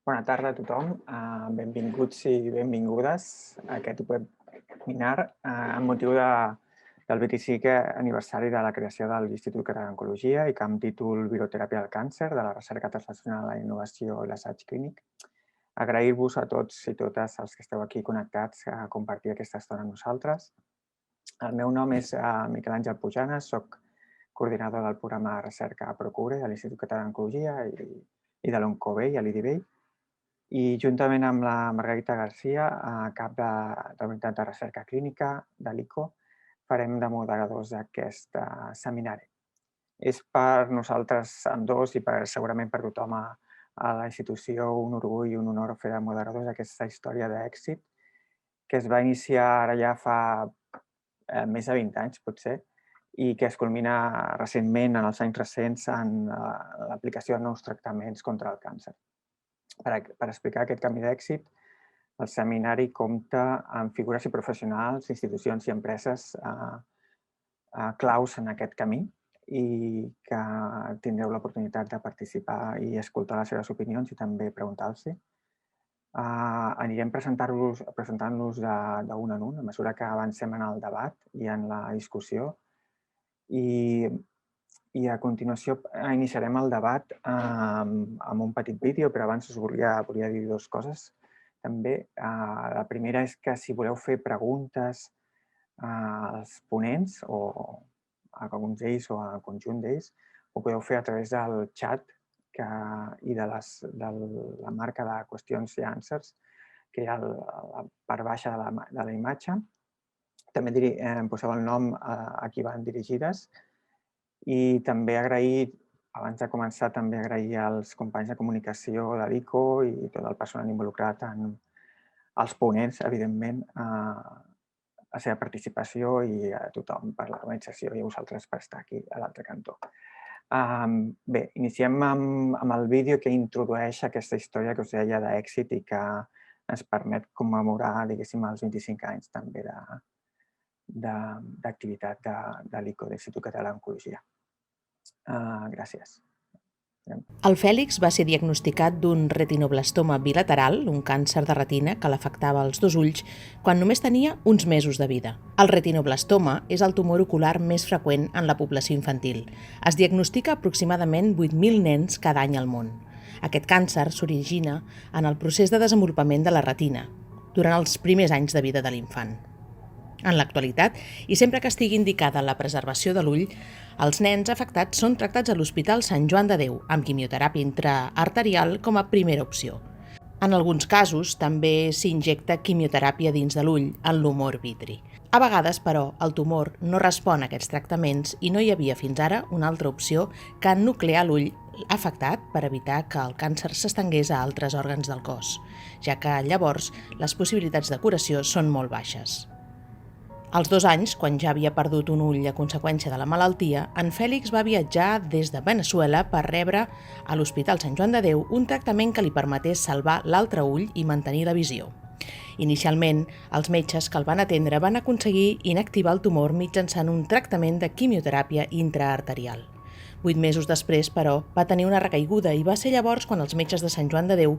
Bona tarda a tothom. Benvinguts i benvingudes a aquest webinar amb motiu del 25è aniversari de la creació de l'Institut Català d'Oncologia i que amb títol Viroteràpia del càncer, de la recerca transnacional a la innovació i l'assaig clínic. Agrair-vos a tots i totes els que esteu aquí connectats a compartir aquesta estona amb nosaltres. El meu nom és Miquel Àngel Pujanes, soc coordinador del programa de recerca Procure de l'Institut Català d'Oncologia i de l'Oncovell a l'IDIVEI. I juntament amb la Margarita Garcia, cap de la Unitat de Recerca Clínica de l'ICO, farem de moderadors d'aquest seminari. És per nosaltres ambdós i segurament per tothom a la institució un orgull i un honor fer de moderadors d'aquesta història d'èxit que es va iniciar ara ja fa més de 20 anys, potser, i que es culmina recentment, en els anys recents, en l'aplicació de nous tractaments contra el càncer. Per explicar aquest camí d'èxit, el seminari compta amb figures i professionals, institucions i empreses claus en aquest camí i que tindreu l'oportunitat de participar i escoltar les seves opinions i també preguntar-los-hi. Anirem presentant-los d'un en un a mesura que avancem en el debat i en la discussió i a continuació iniciarem el debat amb un petit vídeo, però abans us volia dir dues coses. També la primera és que si voleu fer preguntes als ponents o a alguns d'ells o al conjunt d'ells, ho podeu fer a través del xat i de la marca de qüestions i answers que hi ha a la part baixa de la imatge. També poseu el nom a qui van dirigides. I també abans de començar, també agrair als companys de comunicació de l'ICO i tot el personal involucrat, als ponents, evidentment, la seva participació i a tothom per l'organització i a vosaltres per estar aquí a l'altre cantó. Bé, iniciem amb el vídeo que introdueix aquesta història que us deia d'èxit i que ens permet commemorar, diguéssim, els 25 anys també d'activitat de l'ICO, de l'Institut Català d'Oncologia. Gràcies. El Fèlix va ser diagnosticat d'un retinoblastoma bilateral, un càncer de retina que l'afectava als dos ulls, quan només tenia uns mesos de vida. El retinoblastoma és el tumor ocular més freqüent en la població infantil. Es diagnostica aproximadament 8.000 nens cada any al món. Aquest càncer s'origina en el procés de desenvolupament de la retina, durant els primers anys de vida de l'infant. En l'actualitat, i sempre que estigui indicada la preservació de l'ull, els nens afectats són tractats a l'Hospital Sant Joan de Déu amb quimioteràpia intraarterial com a primera opció. En alguns casos, també s'injecta quimioteràpia dins de l'ull en l'humor vitri. A vegades, però, el tumor no respon a aquests tractaments i no hi havia fins ara una altra opció que nuclear l'ull afectat per evitar que el càncer s'estengués a altres òrgans del cos, ja que llavors les possibilitats de curació són molt baixes. Als 2 anys, quan ja havia perdut un ull a conseqüència de la malaltia, en Fèlix va viatjar des de Veneçuela per rebre a l'Hospital Sant Joan de Déu un tractament que li permetés salvar l'altre ull i mantenir la visió. Inicialment, els metges que el van atendre van aconseguir inactivar el tumor mitjançant un tractament de quimioteràpia intraarterial. 8 mesos després, però, va tenir una recaiguda i va ser llavors quan els metges de Sant Joan de Déu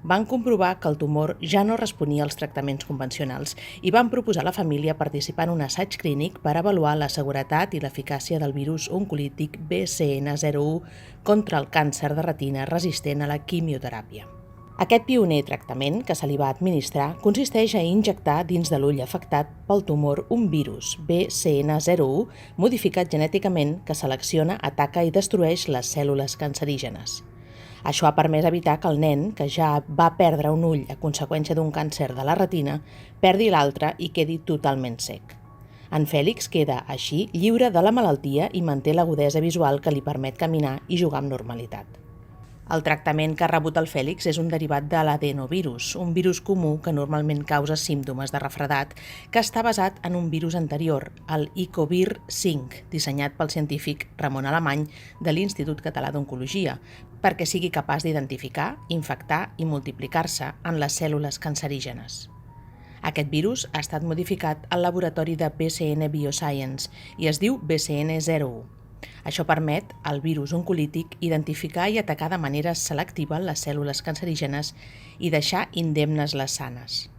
van comprovar que el tumor ja no responia als tractaments convencionals i van proposar a la família participar en un assaig clínic per avaluar la seguretat i l'eficàcia del virus oncolític BCN01 contra el càncer de retina resistent a la quimioteràpia. Aquest pioner tractament que se li va administrar consisteix a injectar dins de l'ull afectat pel tumor un virus, BCN01, modificat genèticament que selecciona, ataca i destrueix les cèl·lules cancerígenes. Això ha permès evitar que el nen, que ja va perdre un ull a conseqüència d'un càncer de la retina, perdi l'altre i quedi totalment cec. En Fèlix queda, així, lliure de la malaltia i manté l'agudesa visual que li permet caminar i jugar amb normalitat. El tractament que ha rebut el Fèlix és un derivat de l'adenovirus, un virus comú que normalment causa símptomes de refredat, que està basat en un virus anterior, el Icovir 5, dissenyat pel científic Ramon Alemany de l'Institut Català d'Oncologia, perquè sigui capaç d'identificar, infectar i multiplicar-se en les cèl·lules cancerígenes. Aquest virus ha estat modificat al laboratori de BCN Bioscience i es diu BCN01. Això permet al virus oncolític identificar i atacar de manera selectiva les cèl·lules cancerígenes i deixar indemnes les sanes.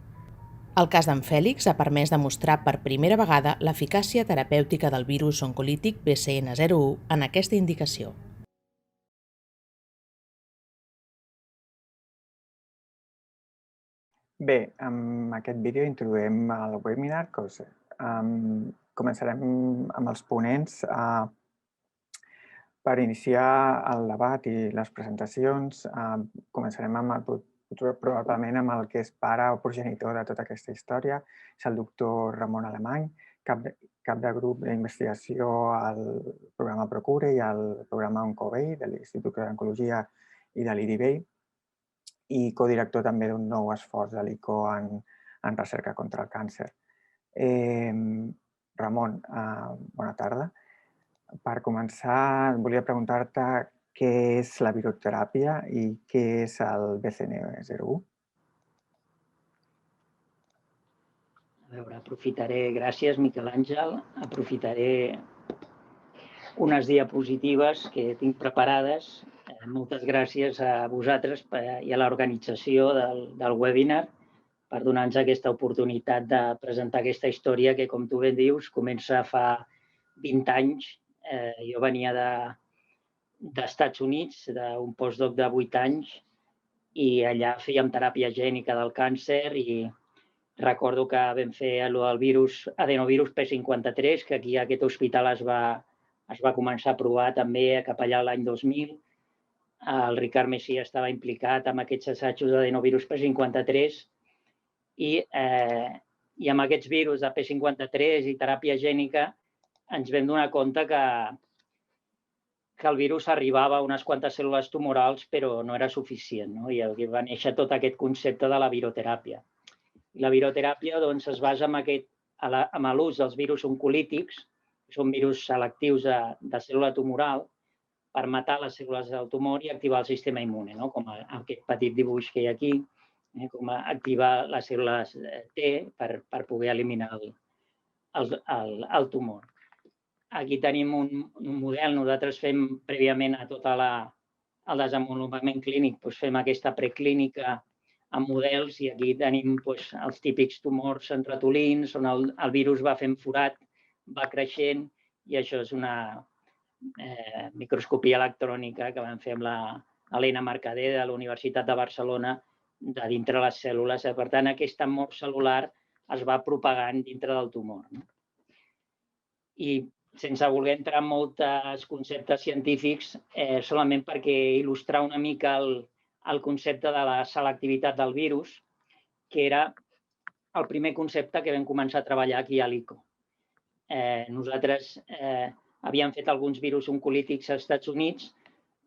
El cas d'en Fèlix ha permès demostrar per primera vegada l'eficàcia terapèutica del virus oncolític BCN01 en aquesta indicació. Bé, amb aquest vídeo introduïm el webinar. Començarem amb els ponents per iniciar el debat i les presentacions. Començarem probablement amb el que és pare o progenitor de tota aquesta història. És el doctor Ramon Alemany, cap de grup d'investigació al programa Procure i al programa Oncovei de l'Institut d'Oncologia i de l'IDIVEI, i codirector també d'un nou esforç de l'ICO en recerca contra el càncer. Ramon, bona tarda. Per començar, volia preguntar-te què és la viroteràpia i què és el BCN01. A veure, gràcies Miquel Àngel, aprofitaré unes diapositives que tinc preparades. Moltes gràcies a vosaltres i a l'organització del webinar per donar-nos aquesta oportunitat de presentar aquesta història que, com tu ben dius, comença fa 20 anys. Jo venia d'Estats Units, d'un postdoc de 8 anys, i allà fèiem teràpia gènica del càncer i recordo que vam fer el virus adenovirus P53, que aquí a aquest hospital es va començar a provar també cap allà l'any 2000. El Ricard Messià estava implicat en aquests assajos d'adenovirus P53 i amb aquests virus de P53 i teràpia gènica ens vam donar compte que el virus arribava a unes quantes cèl·lules tumorals però no era suficient, i va néixer tot aquest concepte de la viroteràpia. La viroteràpia es basa en l'ús dels virus oncolítics, que són virus selectius de cèl·lula tumoral, per matar les cèl·lules del tumor i activar el sistema immune, com aquest petit dibuix que hi ha aquí, com activar les cèl·lules T per poder eliminar el tumor. Aquí tenim un model. Nosaltres fem, prèviament a tot el desenvolupament clínic, fem aquesta preclínica amb models i aquí tenim els típics tumors en ratolins on el virus va fent forat, va creixent, i això és una microscopia electrònica que vam fer amb l'Helena Mercader de la Universitat de Barcelona de dintre les cèl·lules. Per tant, aquesta mort cel·lular es va propagant dintre del tumor. I sense voler entrar en molts conceptes científics, solament perquè il·lustrar una mica el concepte de la selectivitat del virus, que era el primer concepte que vam començar a treballar aquí a l'ICO. Nosaltres havíem fet alguns virus oncolítics als Estats Units,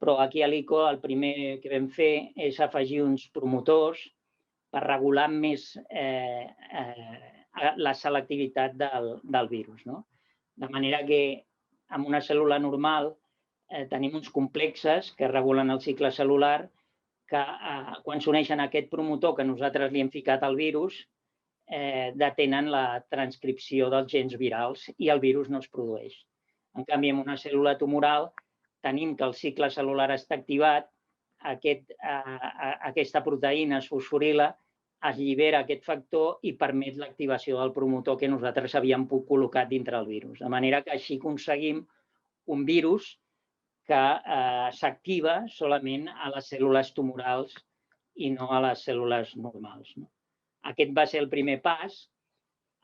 però aquí a l'ICO el primer que vam fer és afegir uns promotors per regular més la selectivitat del virus. De manera que en una cèl·lula normal tenim uns complexes que regulen el cicle cel·lular que quan s'uneixen a aquest promotor que nosaltres li hem ficat al virus detenen la transcripció dels gens virals i el virus no es produeix. En canvi, en una cèl·lula tumoral tenim que el cicle cel·lular està activat, aquesta proteïna es fosforila, es llibera aquest factor i permet l'activació del promotor que nosaltres havíem col·locat dintre el virus. De manera que així aconseguim un virus que s'activa solament a les cèl·lules tumorals i no a les cèl·lules normals. Aquest va ser el primer pas.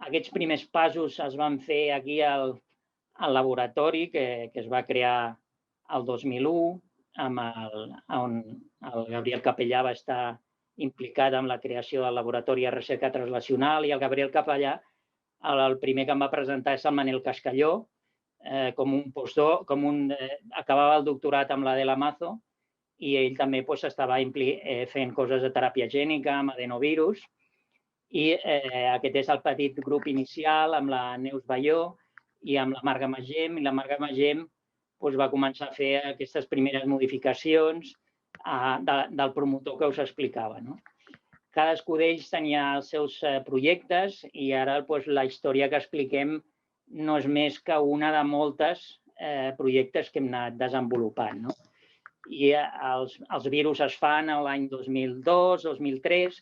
Aquests primers passos es van fer aquí al laboratori que es va crear el 2001, on el Gabriel Capellà va estar implicat en la creació del Laboratori de Recerca Translacional, i el Gabriel Capellà, el primer que em va presentar és el Manel Cascalló, com un postdoc, acabava el doctorat amb la de la Mazo, i ell també estava fent coses de teràpia gènica amb adenovirus, i aquest és el petit grup inicial amb la Neus Balló i amb la Marga Magem, i la Marga Magem va començar a fer aquestes primeres modificacions del promotor que us explicava. Cadascú d'ells tenia els seus projectes i ara la història que expliquem no és més que una de moltes projectes que hem anat desenvolupant. I els virus es fan l'any 2002, 2003.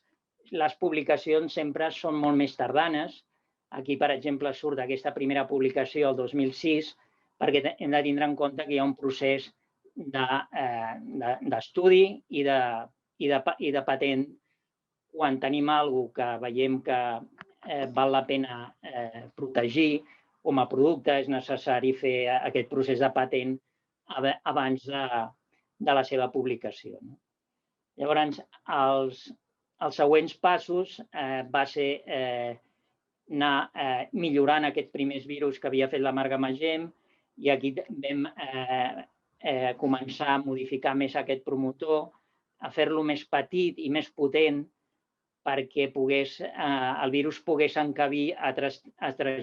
Les publicacions sempre són molt més tardanes. Aquí, per exemple, surt aquesta primera publicació el 2006, perquè hem de tindre en compte que hi ha un procés d'estudi i de patent. Quan tenim alguna cosa que veiem que val la pena protegir com a producte, és necessari fer aquest procés de patent abans de la seva publicació. Llavors, els següents passos va ser anar millorant aquests primers virus que havia fet la Marga Magem, i aquí vam començar a modificar més aquest promotor, a fer-lo més petit i més potent perquè el virus pogués encabir altres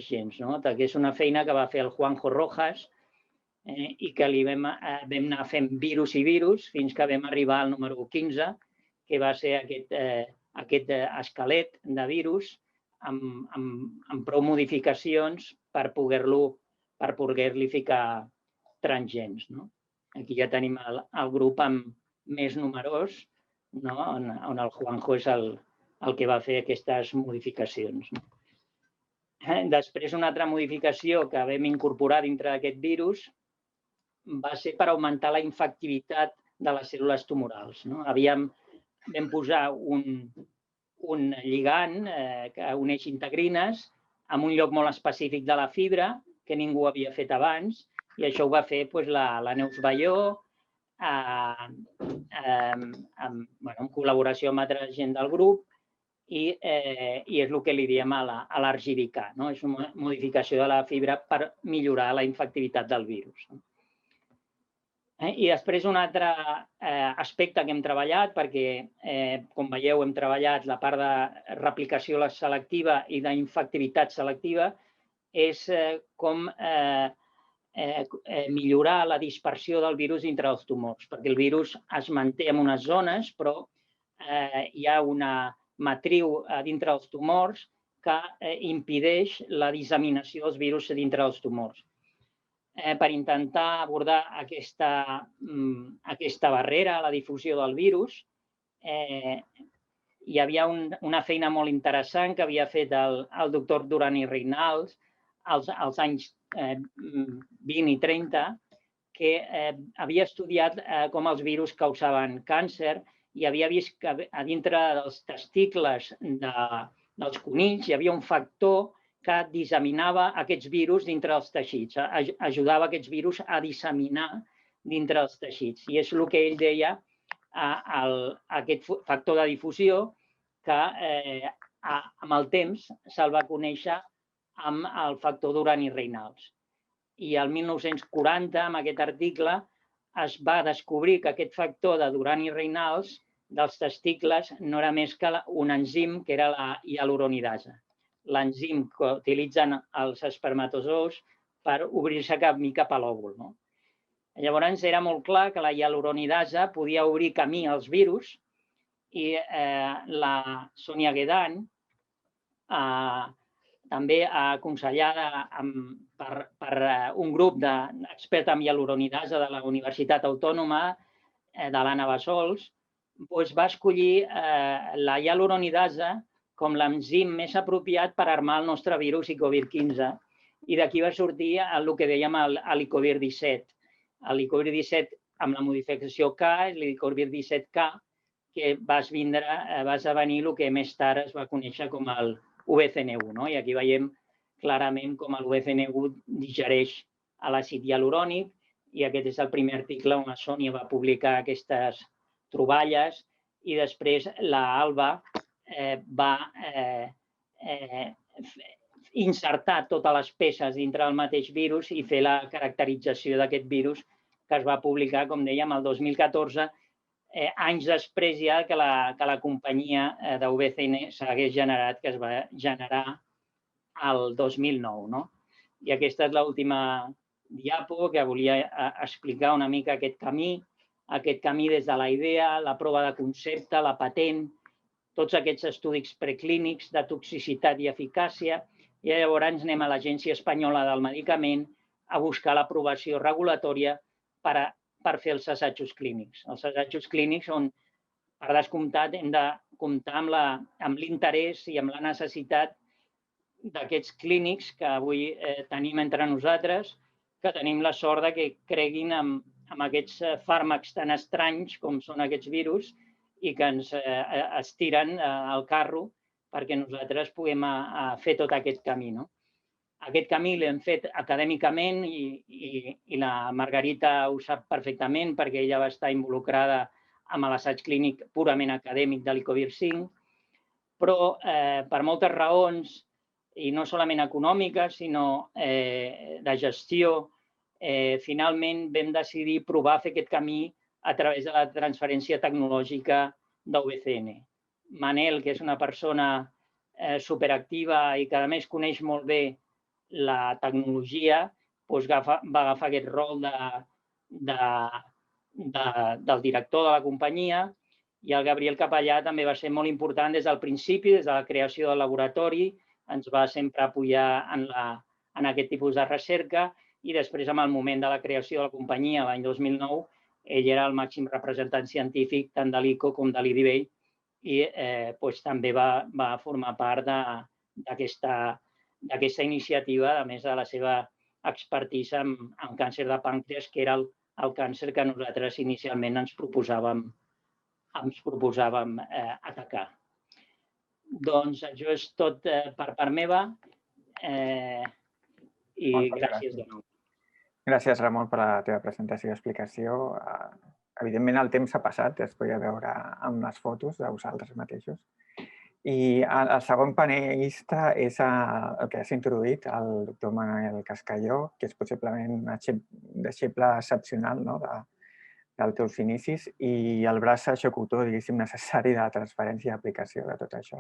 gens. És una feina que va fer el Juanjo Rojas i que li vam anar fent virus i virus fins que vam arribar al número 15, que va ser aquest esquelet de virus amb prou modificacions per poder-li ficar transgens. Aquí ja tenim el grup més numerós, on el Juanjo és el que va fer aquestes modificacions. Després, una altra modificació que vam incorporar dintre d'aquest virus va ser per augmentar la infectivitat de les cèl·lules tumorals. Vam posar un lligand que uneix integrines en un lloc molt específic de la fibra que ningú havia fet abans, i això ho va fer la Neus Balló, en col·laboració amb altra gent del grup, i és el que li diem a l'argiricar. És una modificació de la fibra per millorar la infectivitat del virus. I després un altre aspecte que hem treballat, perquè, com veieu, hem treballat la part de replicació selectiva i d'infectivitat selectiva, és com millorar la dispersió del virus dintre dels tumors, perquè el virus es manté en unes zones, però hi ha una matriu dintre dels tumors que impedeix la disseminació dels virus dintre dels tumors. Per intentar abordar aquesta barrera a la difusió del virus, hi havia una feina molt interessant que havia fet el doctor Duran i Reynals als anys 20 i 30, que havia estudiat com els virus causaven càncer i havia vist que a dintre dels testicles dels conills hi havia un factor que disseminava aquests virus dintre dels teixits, ajudava aquests virus a disseminar dintre dels teixits. I és el que ell deia, aquest factor de difusió, que amb el temps se'l va conèixer amb el factor Duran i Reynals. I el 1940, amb aquest article, es va descobrir que aquest factor de Duran i Reynals dels testicles no era més que un enzim que era la hialuronidasa, l'enzim que utilitzen els espermatozous per obrir-se camí cap a l'òvul. Llavors era molt clar que la hialuronidasa podia obrir camí als virus, i la Sonia Guedan, també aconsellada per un grup d'experts en hialuronidasa de la Universitat Autònoma de l'Anna Bassols, va escollir la hialuronidasa com l'enzim més apropiat per armar el nostre virus Icovir-15, i d'aquí va sortir el que dèiem l'Icovir-17. L'Icovir-17 amb la modificació K és l'Icovir-17K, que va esdevenir el que més tard es va conèixer com el UBCN1. I aquí veiem clarament com el UBCN1 digereix l'àcid hialurònic, i aquest és el primer article on la Sònia va publicar aquestes troballes, i després l'Alba va insertar totes les peces dintre del mateix virus i fer la caracterització d'aquest virus, que es va publicar, com dèiem, el 2014, anys després ja que la companyia d'UBCN s'hagués generat, que es va generar el 2009. I aquesta és l'última diapo, que volia explicar una mica aquest camí des de la idea, la prova de concepte, la patent, tots aquests estudis preclínics de toxicitat i eficàcia, i llavors anem a l'Agència Espanyola del Medicament a buscar l'aprovació regulatòria per fer els assajos clínics. Els assajos clínics on, per descomptat, hem de comptar amb l'interès i amb la necessitat d'aquests clínics que avui tenim entre nosaltres, que tenim la sort de que creguin en aquests fàrmacs tan estranys com són aquests virus i que ens estiren el carro perquè nosaltres puguem fer tot aquest camí. Aquest camí l'hem fet acadèmicament i la Margarita ho sap perfectament perquè ella va estar involucrada amb l'assaig clínic purament acadèmic de l'Icovir 5, però per moltes raons, i no solament econòmiques, sinó de gestió, finalment vam decidir provar fer aquest camí a través de la transferència tecnològica d'UBCN. Manel, que és una persona superactiva i que a més coneix molt bé la tecnologia, va agafar aquest rol del director de la companyia i el Gabriel Capellà també va ser molt important des del principi, des de la creació del laboratori, ens va sempre apoyar en aquest tipus de recerca i després, en el moment de la creació de la companyia, l'any 2009, ell era el màxim representant científic tant de l'ICO com de l'IDIVEI i també va formar part d'aquesta iniciativa, a més de la seva expertise en càncer de pàncreas, que era el càncer que nosaltres inicialment ens proposàvem atacar. Doncs això és tot per part meva i gràcies de nou. Gràcies, Ramon, per la teva presentació i explicació. Evidentment, el temps s'ha passat, es podia veure amb les fotos de vosaltres mateixos. I el segon panelista és el que has introduït, el doctor Manuel Cascalló, que és possiblement un deixeble excepcional dels teus inicis i el braç executor, diguéssim, necessari de la transferència i aplicació de tot això.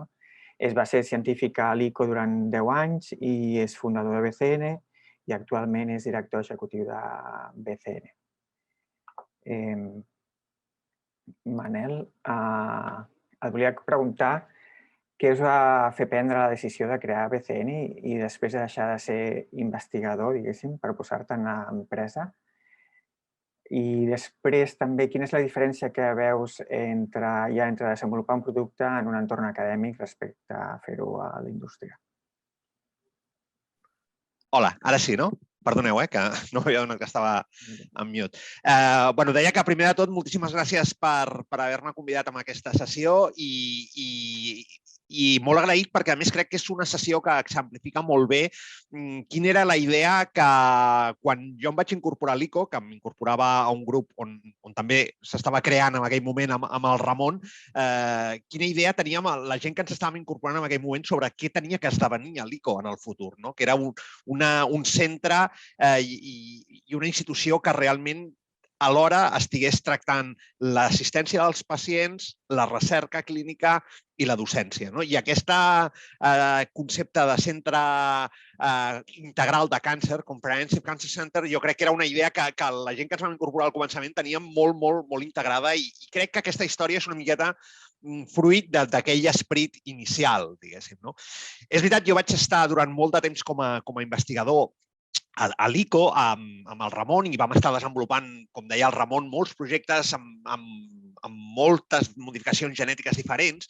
Va ser científic a l'ICO durant 10 anys i és fundador de BCN i actualment és director executiu de BCN. Manel, et volia preguntar què us va fer prendre la decisió de crear BCN i després de deixar de ser investigador, diguéssim, per posar-te en l'empresa. I després també, quina és la diferència que veus entre desenvolupar un producte en un entorn acadèmic respecte a fer-ho a la indústria? Hola, ara sí, no? Perdoneu, que no havia donat que estava en mute. Deia que primer de tot, moltíssimes gràcies per haver-me convidat a aquesta sessió i molt agraït perquè, a més, crec que és una sessió que exemplifica molt bé quina era la idea que quan jo em vaig incorporar a l'ICO, que m'incorporava a un grup on també s'estava creant en aquell moment amb el Ramon, quina idea teníem la gent que ens estàvem incorporant en aquell moment sobre què tenia que esdevenir a l'ICO en el futur, que era un centre i una institució que realment alhora estigués tractant l'assistència dels pacients, la recerca clínica i la docència. I aquest concepte de centre integral de càncer, Comprehensive Cancer Center, jo crec que era una idea que la gent que ens vam incorporar al començament teníem molt integrada i crec que aquesta història és una miqueta fruit d'aquell esperit inicial, diguéssim. És veritat, jo vaig estar durant molt de temps com a investigador a l'ICO amb el Ramon i vam estar desenvolupant, com deia el Ramon, molts projectes amb moltes modificacions genètiques diferents,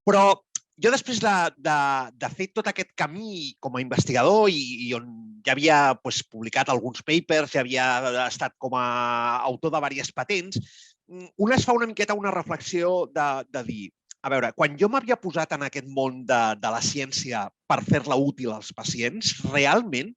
però jo després de fer tot aquest camí com a investigador i on ja havia publicat alguns papers, ja havia estat com a autor de diverses patents, un es fa una miqueta una reflexió de dir, a veure, quan jo m'havia posat en aquest món de la ciència per fer-la útil als pacients, realment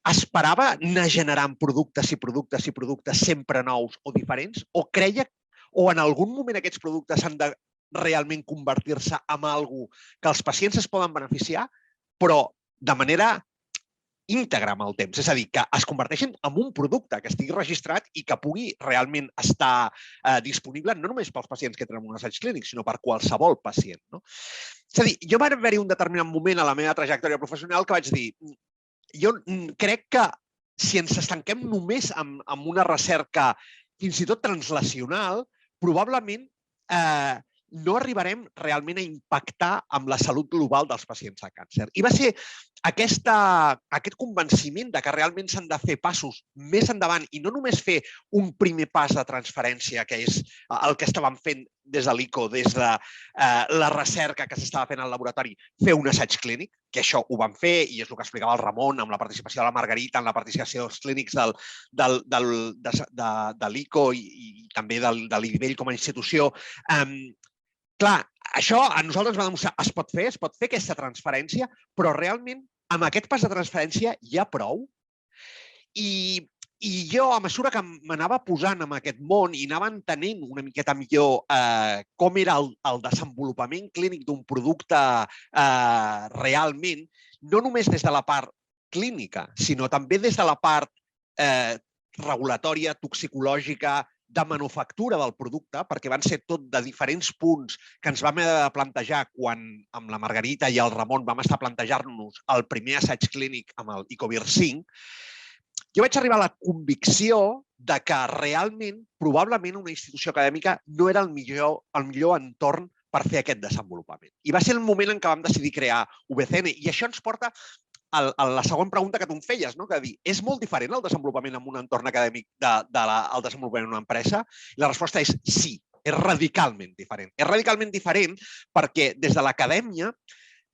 esperava anar generant productes i productes sempre nous o diferents o creia o en algun moment aquests productes han de realment convertir-se en alguna cosa que els pacients es poden beneficiar, però de manera íntegra amb el temps. És a dir, que es converteixen en un producte que estigui registrat i que pugui realment estar disponible no només pels pacients que tenen un assaig clínic, sinó per qualsevol pacient. És a dir, jo va haver-hi un determinat moment a la meva trajectòria professional que vaig dir jo crec que si ens estanquem només amb una recerca fins i tot translacional, probablement no arribarem realment a impactar amb la salut global dels pacients de càncer. I va ser aquest convenciment de que realment s'han de fer passos més endavant i no només fer un primer pas de transferència, que és el que estàvem fent des de l'ICO, des de la recerca que s'estava fent al laboratori, fer un assaig clínic, que això ho vam fer i és el que explicava el Ramon amb la participació de la Margarita, amb la participació dels clínics de l'ICO i també de l'IDIVELL com a institució. Clar, això a nosaltres va demostrar, es pot fer aquesta transferència, però realment amb aquest pas de transferència hi ha prou. I jo, a mesura que m'anava posant en aquest món i anava entenent una miqueta millor com era el desenvolupament clínic d'un producte realment, no només des de la part clínica, sinó també des de la part regulatòria, toxicològica, de manufactura del producte, perquè van ser tot de diferents punts que ens vam haver de plantejar quan amb la Margarita i el Ramon vam estar plantejant-nos el primer assaig clínic amb el Icovir 5, jo vaig arribar a la convicció de que realment, probablement, una institució acadèmica no era el millor entorn per fer aquest desenvolupament. I va ser el moment en què vam decidir crear VCN. I això ens porta a la següent pregunta que tu em feies, que dir, és molt diferent el desenvolupament en un entorn acadèmic del desenvolupament en una empresa? I la resposta és sí, és radicalment diferent. És radicalment diferent perquè des de l'acadèmia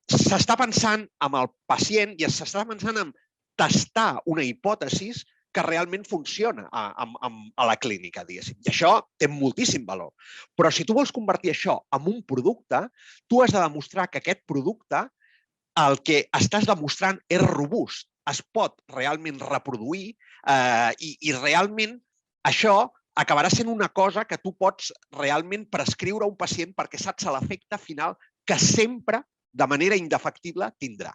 s'està pensant amb el pacient i s'està pensant en testar una hipòtesi que realment funciona a la clínica, diguéssim. I això té moltíssim valor. Però si tu vols convertir això en un producte, tu has de demostrar que aquest producte el que estàs demostrant és robust, es pot realment reproduir i realment això acabarà sent una cosa que tu pots realment prescriure a un pacient perquè saps l'efecte final que sempre, de manera indefectible, tindrà.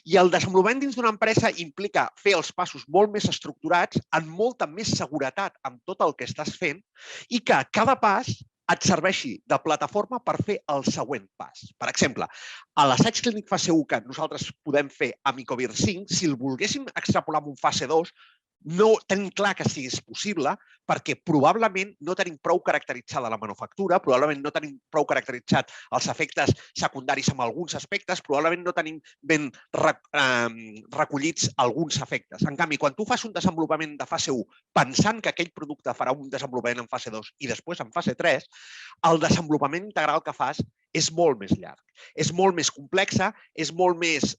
I el desenvolupament dins d'una empresa implica fer els passos molt més estructurats, amb molta més seguretat amb tot el que estàs fent i que cada pas et serveixi de plataforma per fer el següent pas. Per exemple, a l'assaig clínic fase 1 que nosaltres podem fer amb Icovir 5, si el volguéssim extrapolar amb un fase 2, no tenim clar que sigui possible perquè probablement no tenim prou caracteritzada la manufactura, probablement no tenim prou caracteritzat els efectes secundaris en alguns aspectes, probablement no tenim ben recollits alguns efectes. En canvi, quan tu fas un desenvolupament de fase 1 pensant que aquell producte farà un desenvolupament en fase 2 i després en fase 3, el desenvolupament integral que fas és molt més llarg, és molt més complexa, és molt més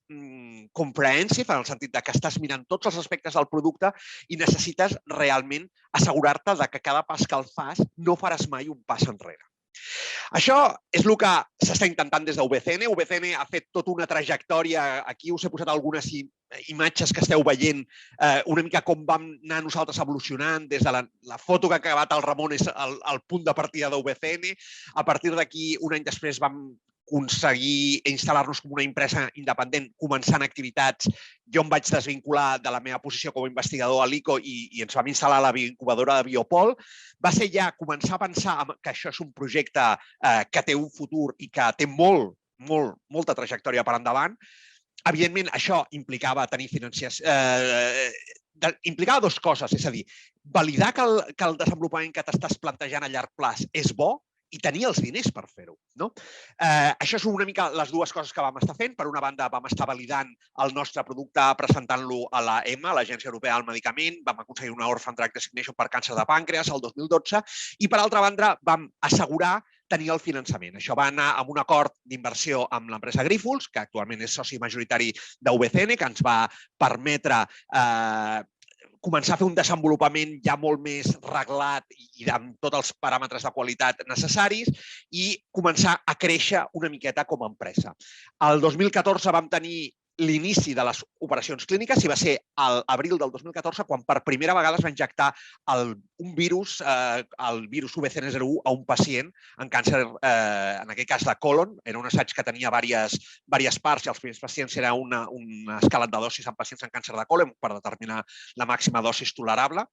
comprehensive en el sentit que estàs mirant tots els aspectes del producte i necessites realment assegurar-te que cada pas que el fas no faràs mai un pas enrere. Això és el que s'està intentant des de VCN. VCN ha fet tota una trajectòria. Aquí us he posat algunes imatges que esteu veient, una mica com vam anar nosaltres evolucionant. Des de la foto que ha acabat el Ramon és el punt de partida de VCN. A partir d'aquí, un any després, vam aconseguir instal·lar-nos com una empresa independent, començant activitats. Jo em vaig desvincular de la meva posició com a investigador a l'ICO i ens vam instal·lar a la incubadora de Biopol. Va ser ja començar a pensar que això és un projecte que té un futur i que té molta trajectòria per endavant. Evidentment, això implicava tenir financiació. Implicava dues coses, és a dir, validar que el desenvolupament que t'estàs plantejant a llarg plaç és bo i tenir els diners per fer-ho. Això és una mica les dues coses que vam estar fent. Per una banda, vam estar validant el nostre producte presentant-lo a la EMA, l'Agència Europea del Medicament. Vam aconseguir una Orphan Drug Designation per càncer de pàncreas el 2012 i, per altra banda, vam assegurar tenir el finançament. Això va anar amb un acord d'inversió amb l'empresa Grifols, que actualment és soci majoritari de VCN, que ens va permetre començar a fer un desenvolupament ja molt més reglat i amb tots els paràmetres de qualitat necessaris i començar a créixer una miqueta com a empresa. El 2014 vam tenir l'inici de les operacions clíniques i va ser a l'abril del 2014 quan per primera vegada es va injectar un virus, el virus VCN01, a un pacient en càncer, en aquest cas de còlon. Era un assaig que tenia diverses parts i els primers pacients era una escala de dosis en pacients amb càncer de còlon per determinar la màxima dosis tolerable.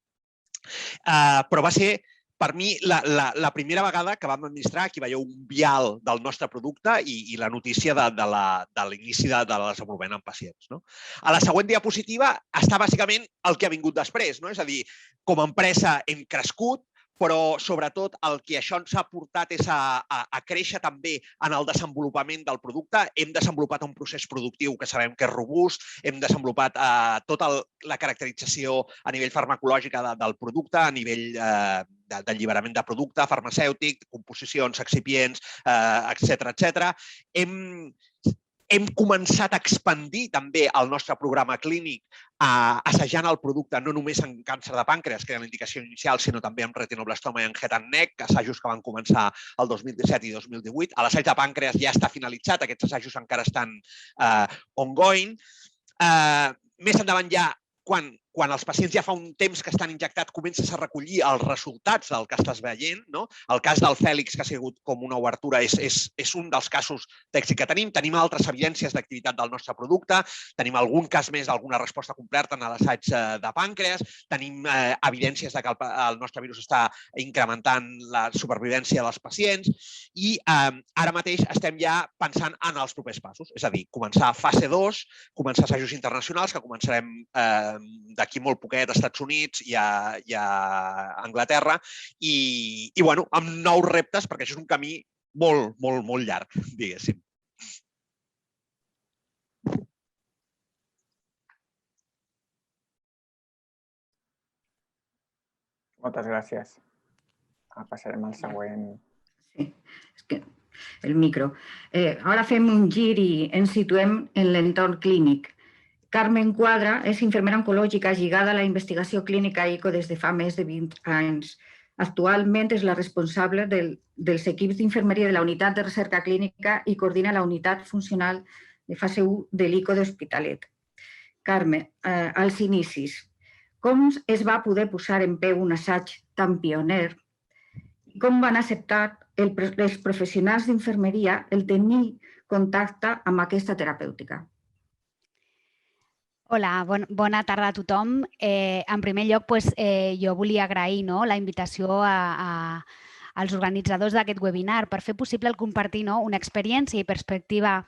Però va ser, per mi, la primera vegada que vam administrar, aquí veieu un vial del nostre producte i la notícia de l'inici de desenvolupament en pacients. A la següent diapositiva està bàsicament el que ha vingut després. És a dir, com a empresa hem crescut, però sobretot el que això ens ha portat és a créixer també en el desenvolupament del producte. Hem desenvolupat un procés productiu que sabem que és robust, hem desenvolupat tota la caracterització a nivell farmacològic del producte, a nivell d'alliberament de producte, farmacèutic, composicions, excipients, etc. Hem començat a expandir també el nostre programa clínic assajant el producte no només en càncer de pàncreas, que era la indicació inicial, sinó també en retinoblastoma i en head and neck, assajos que van començar el 2017 i 2018. L'assaig de pàncreas ja està finalitzat, aquests assajos encara estan ongoing. Més endavant ja, quan els pacients ja fa un temps que estan injectats, comences a recollir els resultats del que estàs veient. El cas del Fèlix, que ha sigut com una obertura, és un dels casos d'èxit que tenim. Tenim altres evidències d'activitat del nostre producte, tenim algun cas més d'alguna resposta completa en l'assaig de pàncreas, tenim evidències que el nostre virus està incrementant la supervivència dels pacients i ara mateix estem ja pensant en els propers passos, és a dir, començar fase 2, començar assajos internacionals que començarem d'aquí molt poquet als Estats Units i a Anglaterra i amb nous reptes, perquè això és un camí molt, molt, molt llarg, diguéssim. Moltes gràcies. Passarem al següent. Sí, és que el micro. Ara fem un gir i ens situem en l'entorn clínic. Carmen Quadra és infermera oncològica lligada a la investigació clínica ICO des de fa més de 20 anys. Actualment és la responsable dels equips d'infermeria de la unitat de recerca clínica i coordina la unitat funcional de fase 1 de l'ICO d'Hospitalet. Carme, als inicis, com es va poder posar en peu un assaig tan pioner? Com van acceptar els professionals d'infermeria el tenir contacte amb aquesta terapèutica? Hola, bona tarda a tothom. En primer lloc, jo volia agrair la invitació als organitzadors d'aquest webinar per fer possible el compartir una experiència i perspectiva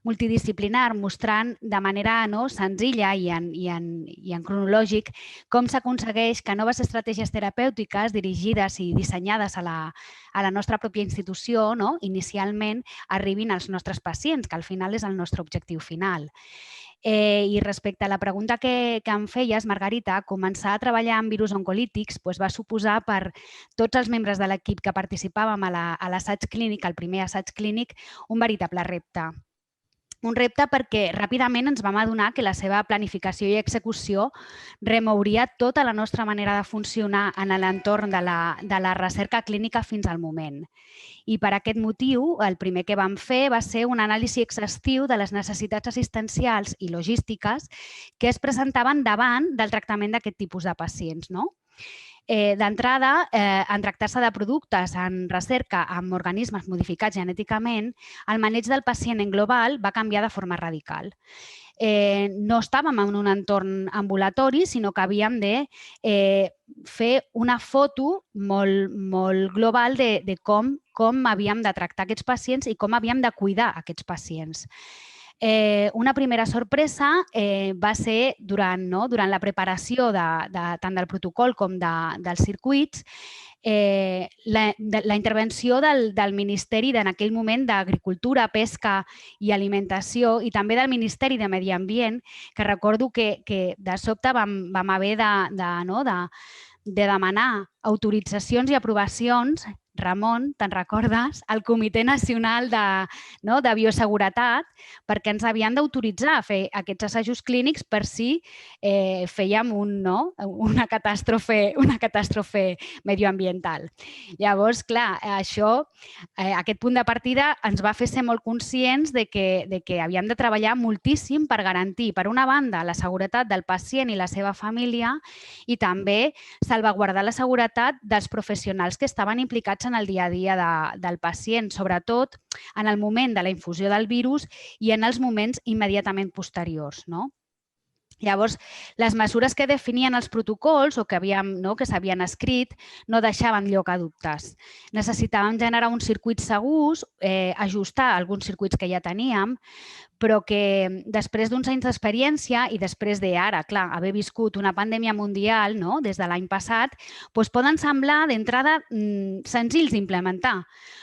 multidisciplinar, mostrant de manera senzilla i en cronològic com s'aconsegueix que noves estratègies terapèutiques dirigides i dissenyades a la nostra pròpia institució, inicialment, arribin als nostres pacients, que al final és el nostre objectiu final. I respecte a la pregunta que em feies, Margarita, començar a treballar amb virus oncolítics va suposar per tots els membres de l'equip que participàvem a l'assaig clínic, el primer assaig clínic, un veritable repte. Un repte perquè ràpidament ens vam adonar que la seva planificació i execució remouria tota la nostra manera de funcionar en l'entorn de la recerca clínica fins al moment. I per aquest motiu, el primer que vam fer va ser un anàlisi exhaustiu de les necessitats assistencials i logístiques que es presentaven davant del tractament d'aquest tipus de pacients. D'entrada, en tractar-se de productes en recerca amb organismes modificats genèticament, el maneig del pacient en global va canviar de forma radical. No estàvem en un entorn ambulatori, sinó que havíem de fer una foto molt global de com havíem de tractar aquests pacients i com havíem de cuidar aquests pacients. Una primera sorpresa va ser durant la preparació tant del protocol com dels circuits, la intervenció del Ministeri en aquell moment d'Agricultura, Pesca i Alimentació i també del Ministeri de Medi Ambient, que recordo que de sobte vam haver de demanar autoritzacions i aprovacions, Ramon, te'n recordes, al Comitè Nacional de Bioseguretat, perquè ens havien d'autoritzar a fer aquests assajos clínics per si fèiem una catàstrofe medioambiental. Llavors, clar, aquest punt de partida ens va fer ser molt conscients de que havíem de treballar moltíssim per garantir, per una banda, la seguretat del pacient i la seva família i també salvaguardar la seguretat dels professionals que estaven implicats en el dia a dia del pacient, sobretot en el moment de la infusió del virus i en els moments immediatament posteriors. Llavors, les mesures que definien els protocols o que s'havien escrit no deixaven lloc a dubtes. Necessitàvem generar uns circuits segurs, ajustar alguns circuits que ja teníem, però que després d'uns anys d'experiència i després d'ara, clar, haver viscut una pandèmia mundial des de l'any passat, poden semblar d'entrada senzills d'implementar.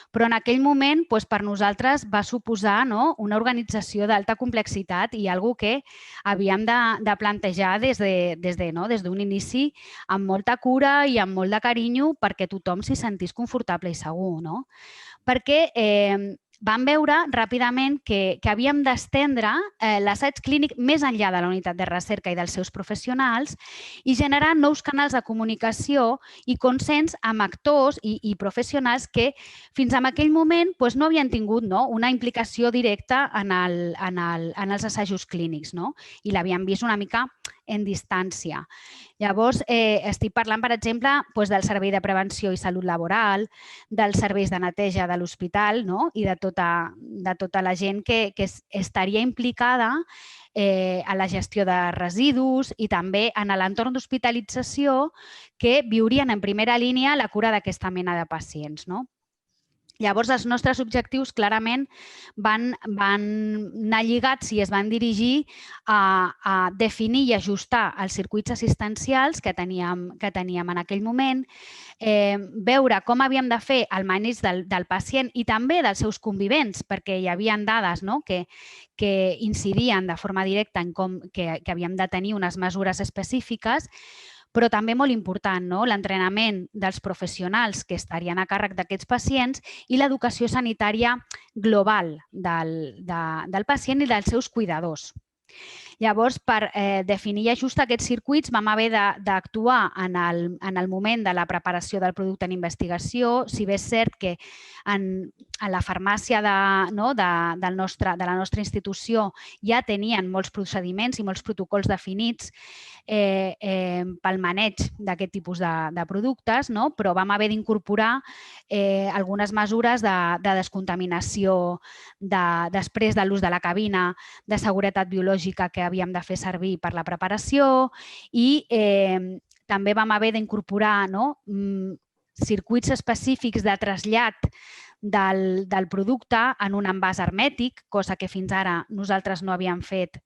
Però en aquell moment per nosaltres va suposar una organització d'alta complexitat i alguna que havíem de plantejar des d'un inici amb molta cura i amb molt de carinyo perquè tothom s'hi sentís confortable i segur. Perquè vam veure ràpidament que havíem d'estendre l'assaig clínic més enllà de la unitat de recerca i dels seus professionals i generar nous canals de comunicació i consens amb actors i professionals que fins a aquell moment no havien tingut una implicació directa en els assajos clínics i l'havien vist una mica en distància. Llavors, estic parlant, per exemple, del Servei de Prevenció i Salut Laboral, dels serveis de neteja de l'hospital i de tota la gent que estaria implicada a la gestió de residus i també en l'entorn d'hospitalització que viurien en primera línia la cura d'aquesta mena de pacients. Llavors, els nostres objectius clarament van anar lligats i es van dirigir a definir i ajustar els circuits assistencials que teníem en aquell moment, veure com havíem de fer el maneig del pacient i també dels seus convivents, perquè hi havia dades que incidien de forma directa en com que havíem de tenir unes mesures específiques, però també molt important, l'entrenament dels professionals que estarien a càrrec d'aquests pacients i l'educació sanitària global del pacient i dels seus cuidadors. Llavors, per definir i ajustar aquests circuits vam haver d'actuar en el moment de la preparació del producte en investigació, si bé és cert que en la farmàcia de la nostra institució ja tenien molts procediments i molts protocols definits pel maneig d'aquest tipus de productes, però vam haver d'incorporar algunes mesures de descontaminació després de l'ús de la cabina, de seguretat biològica que havíem de fer servir per la preparació i també vam haver d'incorporar circuits específics de trasllat del producte en un envàs hermètic, cosa que fins ara nosaltres no havíem fet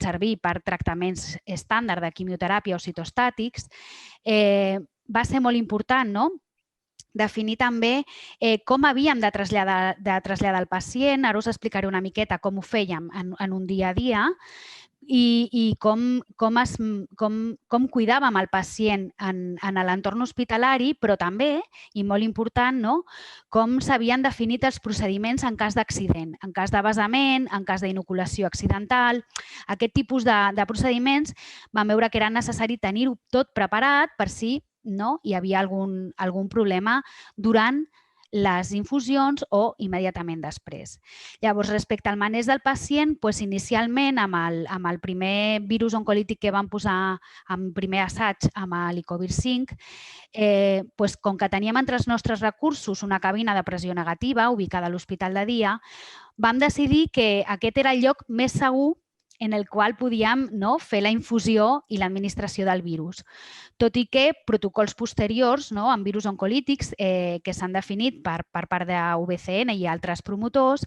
servir per tractaments estàndard de quimioteràpia o citostàtics. Va ser molt important, definir també com havíem de traslladar el pacient. Ara us explicaré una miqueta com ho fèiem en un dia a dia i com cuidàvem el pacient en l'entorn hospitalari, però també, i molt important, com s'havien definit els procediments en cas d'accident, en cas de vessament, en cas d'inoculació accidental. Aquest tipus de procediments vam veure que era necessari tenir-ho tot preparat per si hi havia algun problema durant les infusions o immediatament després. Llavors, respecte al maneig del pacient, inicialment amb el primer virus oncolític que vam posar en primer assaig amb l'Icovir 5, com que teníem entre els nostres recursos una cabina de pressió negativa ubicada a l'hospital de dia, vam decidir que aquest era el lloc més segur en el qual podíem fer la infusió i l'administració del virus. Tot i que protocols posteriors amb virus oncolítics que s'han definit per part de UVCN i altres promotors,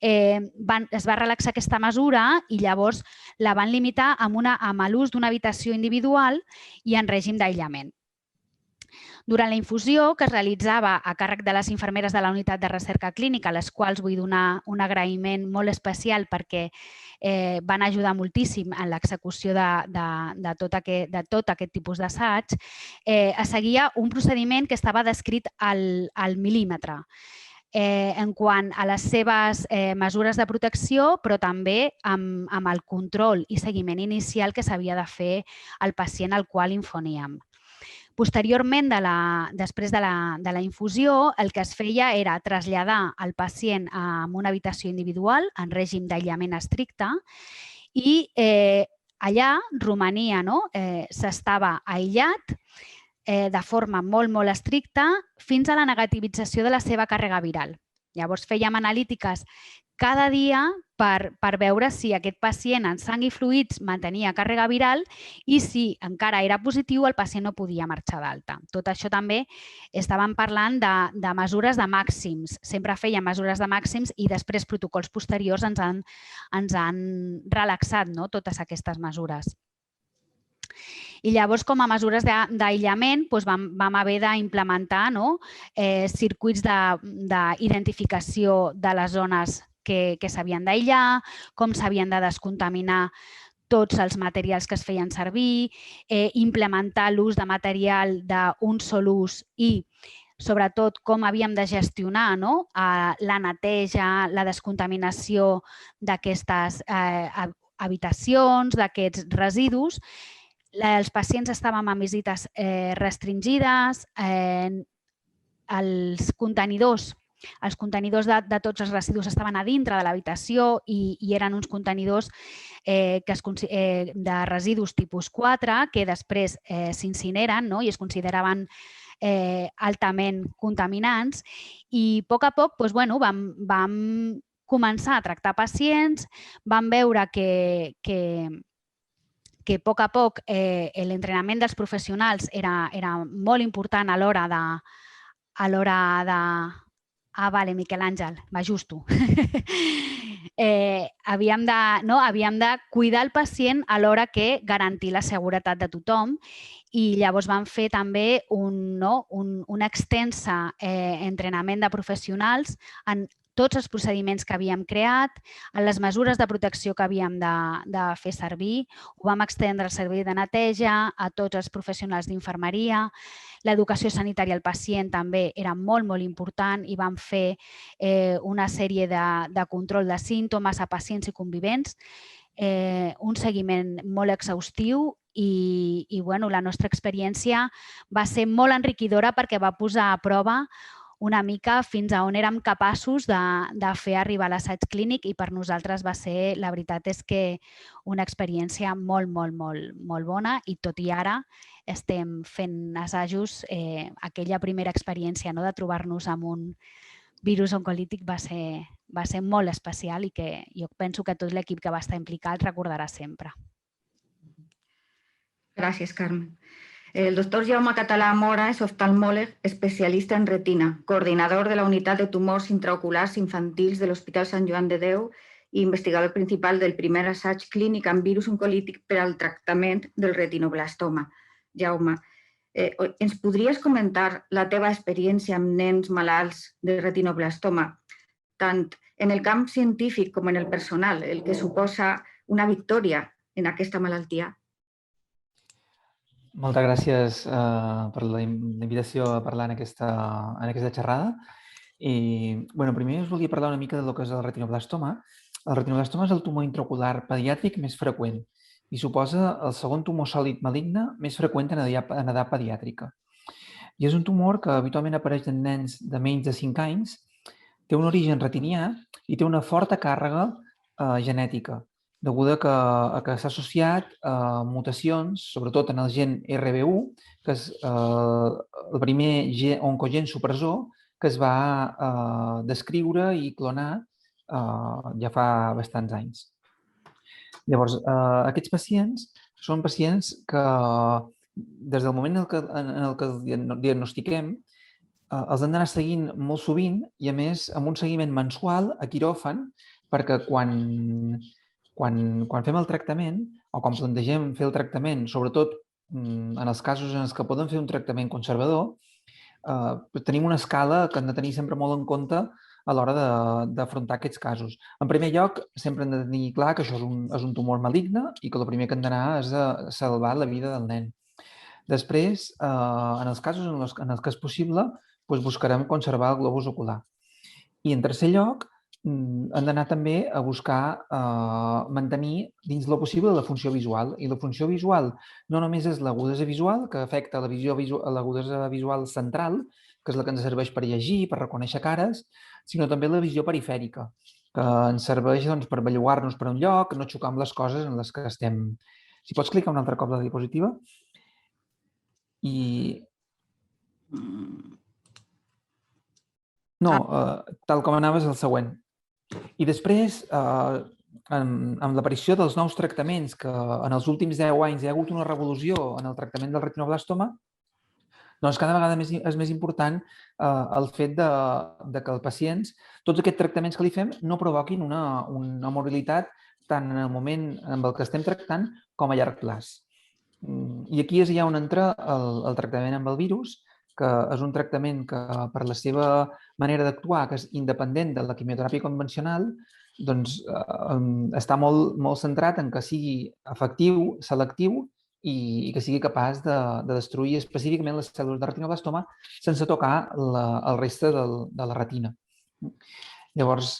es va relaxar aquesta mesura i llavors la van limitar amb l'ús d'una habitació individual i en règim d'aïllament. Durant la infusió, que es realitzava a càrrec de les infermeres de la unitat de recerca clínica, a les quals vull donar un agraïment molt especial perquè van ajudar moltíssim en l'execució de tot aquest tipus d'assaig, es seguia un procediment que estava descrit al mil·límetre en quant a les seves mesures de protecció, però també amb el control i seguiment inicial que s'havia de fer al pacient al qual infoníem. Posteriorment, després de la infusió, el que es feia era traslladar el pacient a una habitació individual en règim d'aïllament estricte i allà romania, s'estava aïllat de forma molt, molt estricta fins a la negativització de la seva càrrega viral. Llavors fèiem analítiques cada dia per veure si aquest pacient en sang i fluids mantenia càrrega viral i si encara era positiu el pacient no podia marxar d'alta. Tot això també estàvem parlant de mesures de màxims. Sempre feien mesures de màxims i després protocols posteriors ens han relaxat totes aquestes mesures. I llavors, com a mesures d'aïllament, vam haver d'implementar circuits d'identificació de les zones que s'havien d'aïllar, com s'havien de descontaminar tots els materials que es feien servir, implementar l'ús de material d'un sol ús i, sobretot, com havíem de gestionar la neteja, la descontaminació d'aquestes habitacions, d'aquests residus. Els pacients estàvem en visites restringides, els contenidors de tots els residus estaven a dintre de l'habitació i eren uns contenidors de residus tipus 4 que després s'incineren i es consideraven altament contaminants i a poc vam començar a tractar pacients, vam veure que a poc l'entrenament dels professionals era molt important a l'hora de... Vale, Miquel Àngel, m'ajusto. Havíem de cuidar el pacient alhora que garantir la seguretat de tothom i llavors vam fer també un extensa entrenament de professionals en tots els procediments que havíem creat, en les mesures de protecció que havíem de fer servir, ho vam extendre al servei de neteja, a tots els professionals d'infermeria, l'educació sanitària al pacient també era molt, molt important i vam fer una sèrie de control de símptomes a pacients i convivents, un seguiment molt exhaustiu i la nostra experiència va ser molt enriquidora perquè va posar a prova una mica fins a on érem capaços de fer arribar l'assaig clínic i per nosaltres va ser, la veritat és que una experiència molt, molt, molt, molt bona i tot i ara estem fent assajos. Aquella primera experiència de trobar-nos amb un virus oncolític va ser molt especial i que jo penso que tot l'equip que va estar implicat el recordarà sempre. Gràcies, Carmen. El doctor Jaume Català Mora és oftalmòleg especialista en retina, coordinador de la unitat de tumors intraoculars infantils de l'Hospital Sant Joan de Déu i investigador principal del primer assaig clínic amb virus oncolític per al tractament del retinoblastoma. Jaume, ens podries comentar la teva experiència amb nens malalts de retinoblastoma, tant en el camp científic com en el personal, el que suposa una victòria en aquesta malaltia? Moltes gràcies per la invitació a parlar en aquesta xerrada. Primer us volia parlar una mica del que és el retinoblastoma. El retinoblastoma és el tumor intraocular pediàtric més freqüent i suposa el segon tumor sòlid maligne més freqüent en edat pediàtrica. I és un tumor que habitualment apareix en nens de menys de 5 anys, té un origen retinià i té una forta càrrega genètica, deguda a que s'ha associat a mutacions, sobretot en el gen RB1, que és el primer oncogen supressor que es va descriure i clonar ja fa bastants anys. Llavors, aquests pacients són pacients que, des del moment en el que els diagnostiquem, els han d'anar seguint molt sovint i, a més, amb un seguiment mensual a quiròfan, perquè quan fem el tractament o quan plantegem fer el tractament, sobretot en els casos en els que poden fer un tractament conservador, tenim una escala que hem de tenir sempre molt en compte a l'hora d'afrontar aquests casos. En primer lloc, sempre hem de tenir clar que això és un tumor maligne i que el primer que hem d'anar és a salvar la vida del nen. Després, en els casos en els que és possible, buscarem conservar el globus ocular. I en tercer lloc, hem d'anar també a buscar mantenir dins lo possible la funció visual. I la funció visual no només és l'agudesa visual, que afecta l'agudesa visual central, que és la que ens serveix per llegir, per reconèixer cares, sinó també la visió perifèrica, que ens serveix per bellugar-nos per un lloc, no xocar amb les coses en les que estem. Si pots clicar un altre cop la diapositiva. No, tal com anaves, el següent. I després, amb l'aparició dels nous tractaments, que en els últims 10 anys hi ha hagut una revolució en el tractament del retinoblastoma, doncs cada vegada és més important el fet que els pacients, tots aquests tractaments que li fem, no provoquin una morbilitat tant en el moment en el que estem tractant com a llarg plaç. I aquí és ja on entra el tractament amb el virus, que és un tractament que per la seva manera d'actuar, que és independent de la quimioteràpia convencional, doncs està molt centrat en que sigui efectiu, selectiu i que sigui capaç de destruir específicament les cèl·lules de retinoblastoma sense tocar el reste de la retina. Llavors,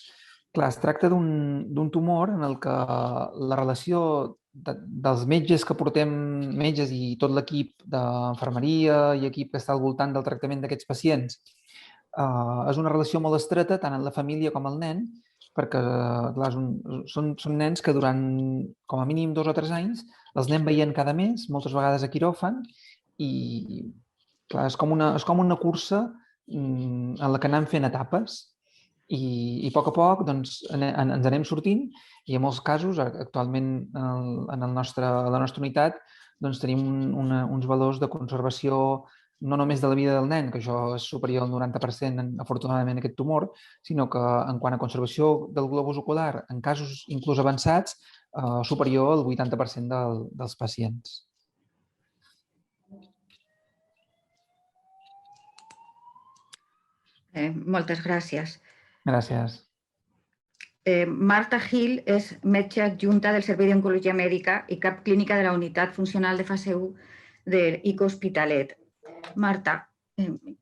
clar, es tracta d'un tumor en el que la relació dels metges que portem, metges i tot l'equip d'infermeria i equip que està al voltant del tractament d'aquests pacients, és una relació molt estreta tant en la família com el nen, perquè clar, són nens que durant com a mínim 2 o 3 anys els anem veient cada mes, moltes vegades a quiròfan, i clar, és com una cursa en la que anem fent etapes i a poc doncs, ens anem sortint i en molts casos, actualment a la nostra unitat, doncs, tenim uns valors de conservació no només de la vida del nen, que això és superior al 90% afortunadament aquest tumor, sinó que en quant a conservació del globus ocular, en casos inclús avançats, superior al 80% dels pacients. Moltes gràcies. Gràcies. Marta Gil és metge adjunta del Servei d'Oncologia Mèdica i cap clínica de la Unitat Funcional de Fase 1 de l'ICO Hospitalet. Marta,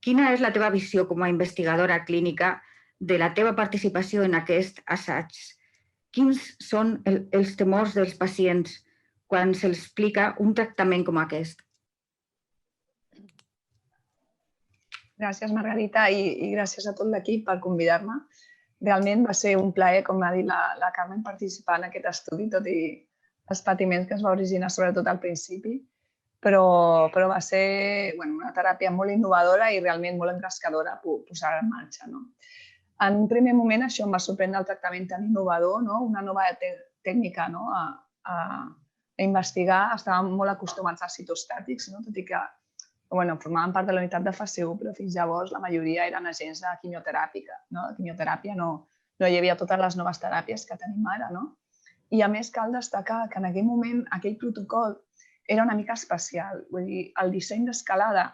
quina és la teva visió com a investigadora clínica de la teva participació en aquest assaig? Quins són els temors dels pacients quan se'ls explica un tractament com aquest? Gràcies, Margarita, i gràcies a tot l'equip per convidar-me. Realment va ser un plaer, com ha dit la Carmen, participar en aquest estudi, tot i els patiments que es va originar sobretot al principi, però va ser una teràpia molt innovadora i realment molt engrescadora posar en marxa. En un primer moment això em va sorprendre el tractament tan innovador, una nova tècnica a investigar. Estàvem molt acostumats als citostàtics, tot i que formaven part de la unitat de fase 1, però fins llavors la majoria eren agents de quimioteràpia. De quimioteràpia no hi havia totes les noves teràpies que tenim ara. I a més cal destacar que en aquell moment aquell protocol era una mica especial. Vull dir, el disseny d'escalada,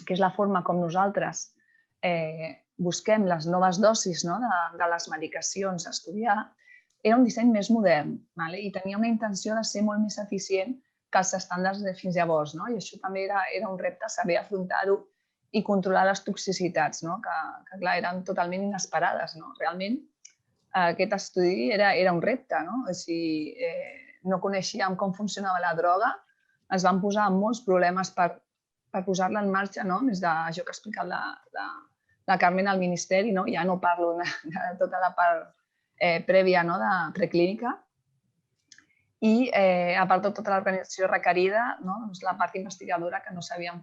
que és la forma com nosaltres busquem les noves dosis de les medicacions a estudiar, era un disseny més modern i tenia una intenció de ser molt més eficient que els estàndards de fins llavors. I això també era un repte, saber afrontar-ho i controlar les toxicitats, que clar, eren totalment inesperades. Realment, aquest estudi era un repte. No coneixíem com funcionava la droga, ens van posar molts problemes per posar-la en marxa, més d'això que ha explicat la Carmen al Ministeri, ja no parlo de tota la part prèvia de preclínica, i a part de tota l'organització requerida, la part investigadora que no sabíem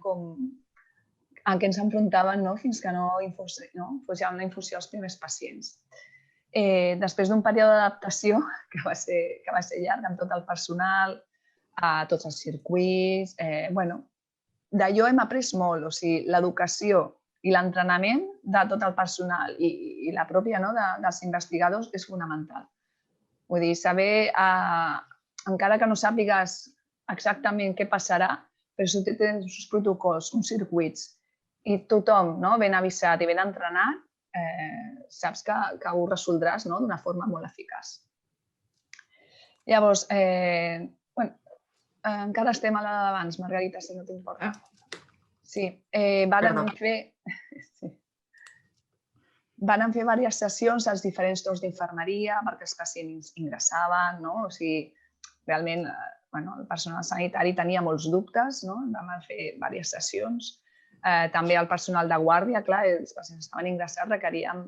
a què ens enfrontaven fins que no posaven la infusió als primers pacients. Després d'un període d'adaptació que va ser llarg amb tot el personal, a tots els circuits, d'allò hem après molt, o sigui, l'educació i l'entrenament de tot el personal i la pròpia dels investigadors és fonamental. Vull dir, saber, encara que no sàpigues exactament què passarà, però si tu tens uns protocols, uns circuits i tothom ben avisat i ben entrenat, saps que ho resoldràs d'una forma molt eficaç. Llavors, encara estem a la d'abans, Margarita, si no t'importa. Sí, vàrem fer diverses sessions als diferents torns d'infermeria perquè els pacients ingressaven, o sigui, realment el personal sanitari tenia molts dubtes, vam fer diverses sessions. També el personal de guàrdia, clar, els pacients estaven ingressats, requeríem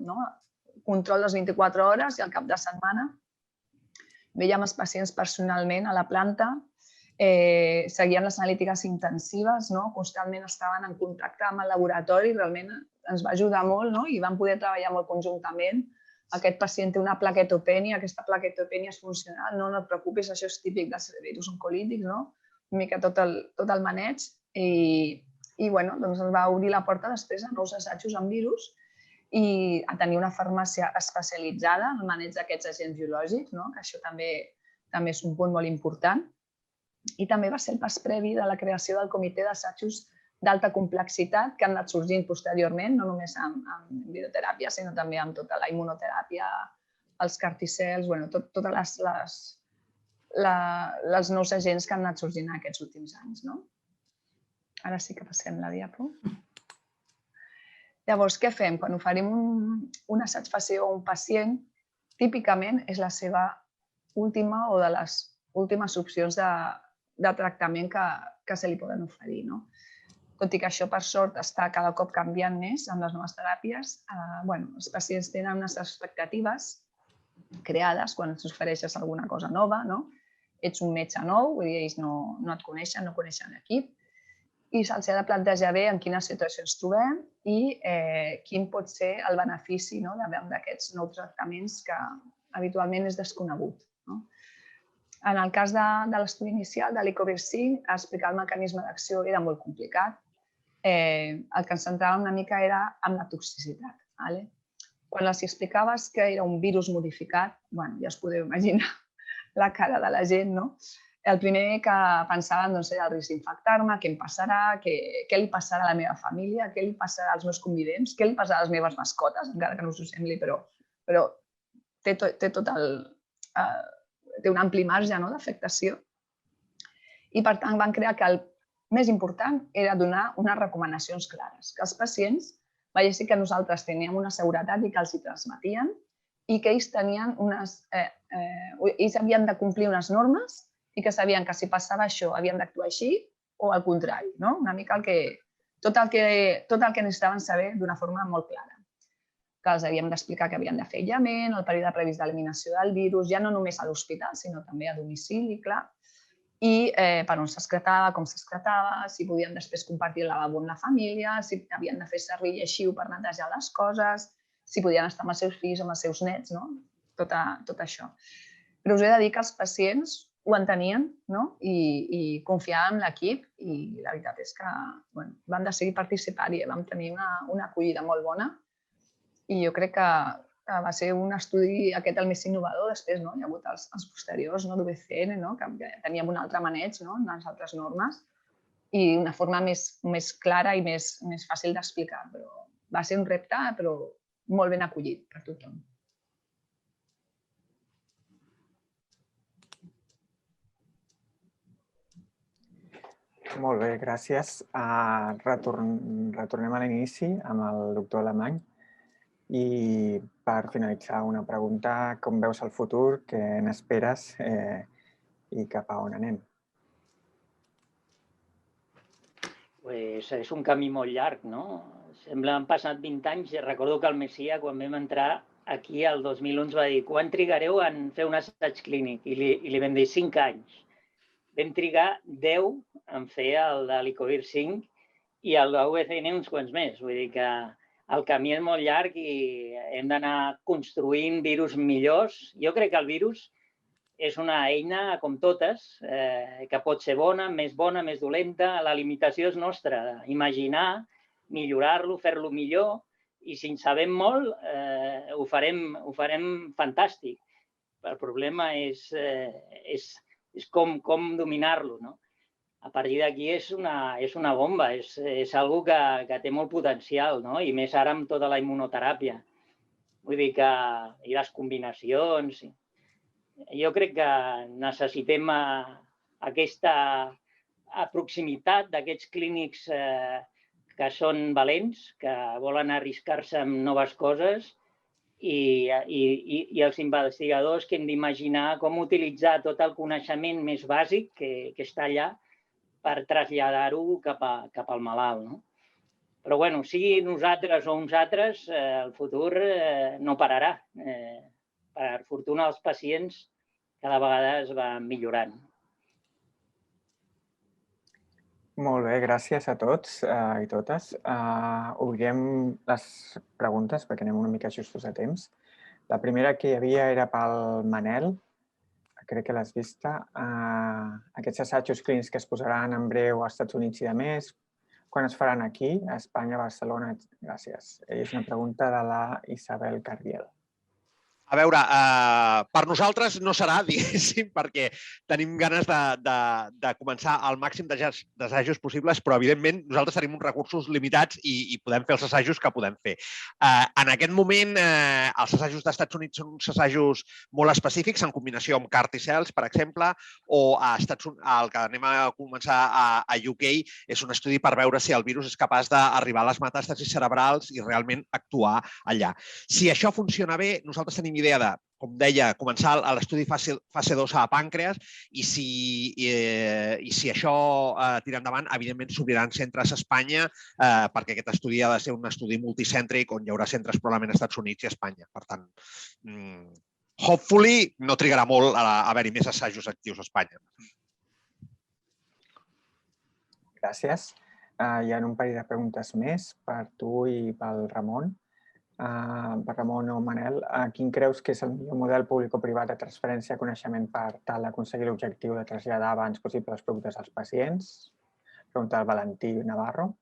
control les 24 hores i al cap de setmana veiem els pacients personalment a la planta, seguien les analítiques intensives, constantment estaven en contacte amb el laboratori, realment ens va ajudar molt i vam poder treballar molt conjuntament aquest pacient té una plaquetopènia, aquesta plaquetopènia és funcional, no et preocupis, això és típic dels virus oncolítics, no? Una mica tot el maneig i ens va obrir la porta després a nous assajos amb virus i a tenir una farmàcia especialitzada en el maneig d'aquests agents biològics, que això també és un punt molt important. I també va ser el pas previ de la creació del comitè d'assajos d'alta complexitat que han anat sorgint posteriorment, no només amb bioteràpia, sinó també amb tota la immunoteràpia, els carticels, tots els nous agents que han anat sorgint en aquests últims anys. Ara sí que passem la diapo. Llavors, què fem? Quan oferim un assaig fase o un pacient, típicament és la seva última o de les últimes opcions de tractament que se li poden oferir. Tot i que això, per sort, està cada cop canviant més amb les noves teràpies, els pacients tenen unes expectatives creades quan s'ofereixes alguna cosa nova. Ets un metge nou, vull dir, ells no et coneixen, no coneixen l'equip, i se'ls ha de plantejar bé en quina situació ens trobem i quin pot ser el benefici d'aquests nous tractaments que habitualment és desconegut. En el cas de l'estudi inicial de l'Icovir-5, explicar el mecanisme d'acció era molt complicat. El que ens centrava una mica era en la toxicitat. Quan els explicaves que era un virus modificat, ja us podeu imaginar la cara de la gent, no? El primer que pensaven era el risc d'infectar-me, què em passarà, què li passarà a la meva família, què li passarà als meus convivents, què li passarà a les meves mascotes, encara que no us ho sembli, però té un ampli marge d'afectació. I, per tant, van crear que el més important era donar unes recomanacions clares, que els pacients veiessin que nosaltres teníem una seguretat i que els hi transmetien i que ells havien de complir unes normes i que sabien que si passava això havien d'actuar així o al contrari. Una mica tot el que necessitaven saber d'una forma molt clara. Que els havíem d'explicar que havien de fer aïllament, el període previst d'eliminació del virus, ja no només a l'hospital, sinó també a domicili, clar, i per on s'excretava, com s'excretava, si podien després compartir el lavabo amb la família, si havien de fer servir lleixiu per netejar les coses, si podien estar amb els seus fills o amb els seus nets, tot això. Però us he de dir que els pacients ho entenien i confiaven en l'equip i la veritat és que van decidir participar-hi, vam tenir una acollida molt bona i jo crec que va ser un estudi aquest el més innovador. Després hi ha hagut els posteriors d'UBCN, que teníem un altre maneig en les altres normes i una forma més clara i més fàcil d'explicar. Va ser un repte, però molt ben acollit per tothom. Molt bé, gràcies. Retornem a l'inici amb el doctor Alemany. I per finalitzar, una pregunta: com veus el futur, què n'esperes i cap a on anem? És un camí molt llarg, no? Sembla que han passat 20 anys. Recordo que el Messià, quan vam entrar aquí el 2011, va dir: quan trigareu en fer un assaig clínic? I li vam dir 5 anys. Vam trigar 10 en fer el de l'Icovir-5 i el de l'UBCN uns quants més. Vull dir que el camí és molt llarg i hem d'anar construint virus millors. Jo crec que el virus és una eina, com totes, que pot ser bona, més dolenta. La limitació és nostra, imaginar, millorar-lo, fer-lo millor, i si en sabem molt, ho farem fantàstic. El problema és com dominar-lo. A partir d'aquí és una bomba, és algo que té molt potencial, i més ara amb tota la immunoteràpia. Vull dir que i les combinacions. Jo crec que necessitem aquesta proximitat d'aquests clínics que són valents, que volen arriscar-se amb noves coses, i els investigadors que hem d'imaginar com utilitzar tot el coneixement més bàsic que està allà per traslladar-ho cap al malalt. Però, sigui nosaltres o uns altres, el futur no pararà. Per fortuna, els pacients cada vegada es van millorant. Molt bé, gràcies a tots i totes. Obrirem les preguntes perquè anem una mica justos a temps. La primera que hi havia era pel Manel, crec que l'has vista. Aquests assajos clínics que es posaran en breu als Estats Units i de més, quan es faran aquí, a Espanya, a Barcelona? Gràcies. És una pregunta de la Isabel Cardiel. A veure, per nosaltres no serà, diguéssim, perquè tenim ganes de començar el màxim d'assajos possibles, però, evidentment, nosaltres tenim uns recursos limitats i podem fer els assajos que podem fer. En aquest moment, els assajos dels Estats Units són uns assajos molt específics, en combinació amb CAR T-cells, per exemple, o el que anem a començar a UK és un estudi per veure si el virus és capaç d'arribar a les metàstasis cerebrals i realment actuar allà. Si això funciona bé, nosaltres tenim idea de, com deia, començar l'estudi fase 2 a pàncreas i si això tira endavant, evidentment s'obriran centres a Espanya perquè aquest estudi ha de ser un estudi multicèntric on hi haurà centres probablement als Estats Units i a Espanya. Per tant, hopefully no trigarà molt a haver-hi més assajos actius a Espanya. Gràcies. Hi ha un parell de preguntes més per tu i pel Ramon. Per Ramon o Manel, quin creus que és el millor model públic-privat de transferència de coneixement per tal d'aconseguir l'objectiu de traslladar abans possibles productes als pacients? Pregunta el Valentí Navarro.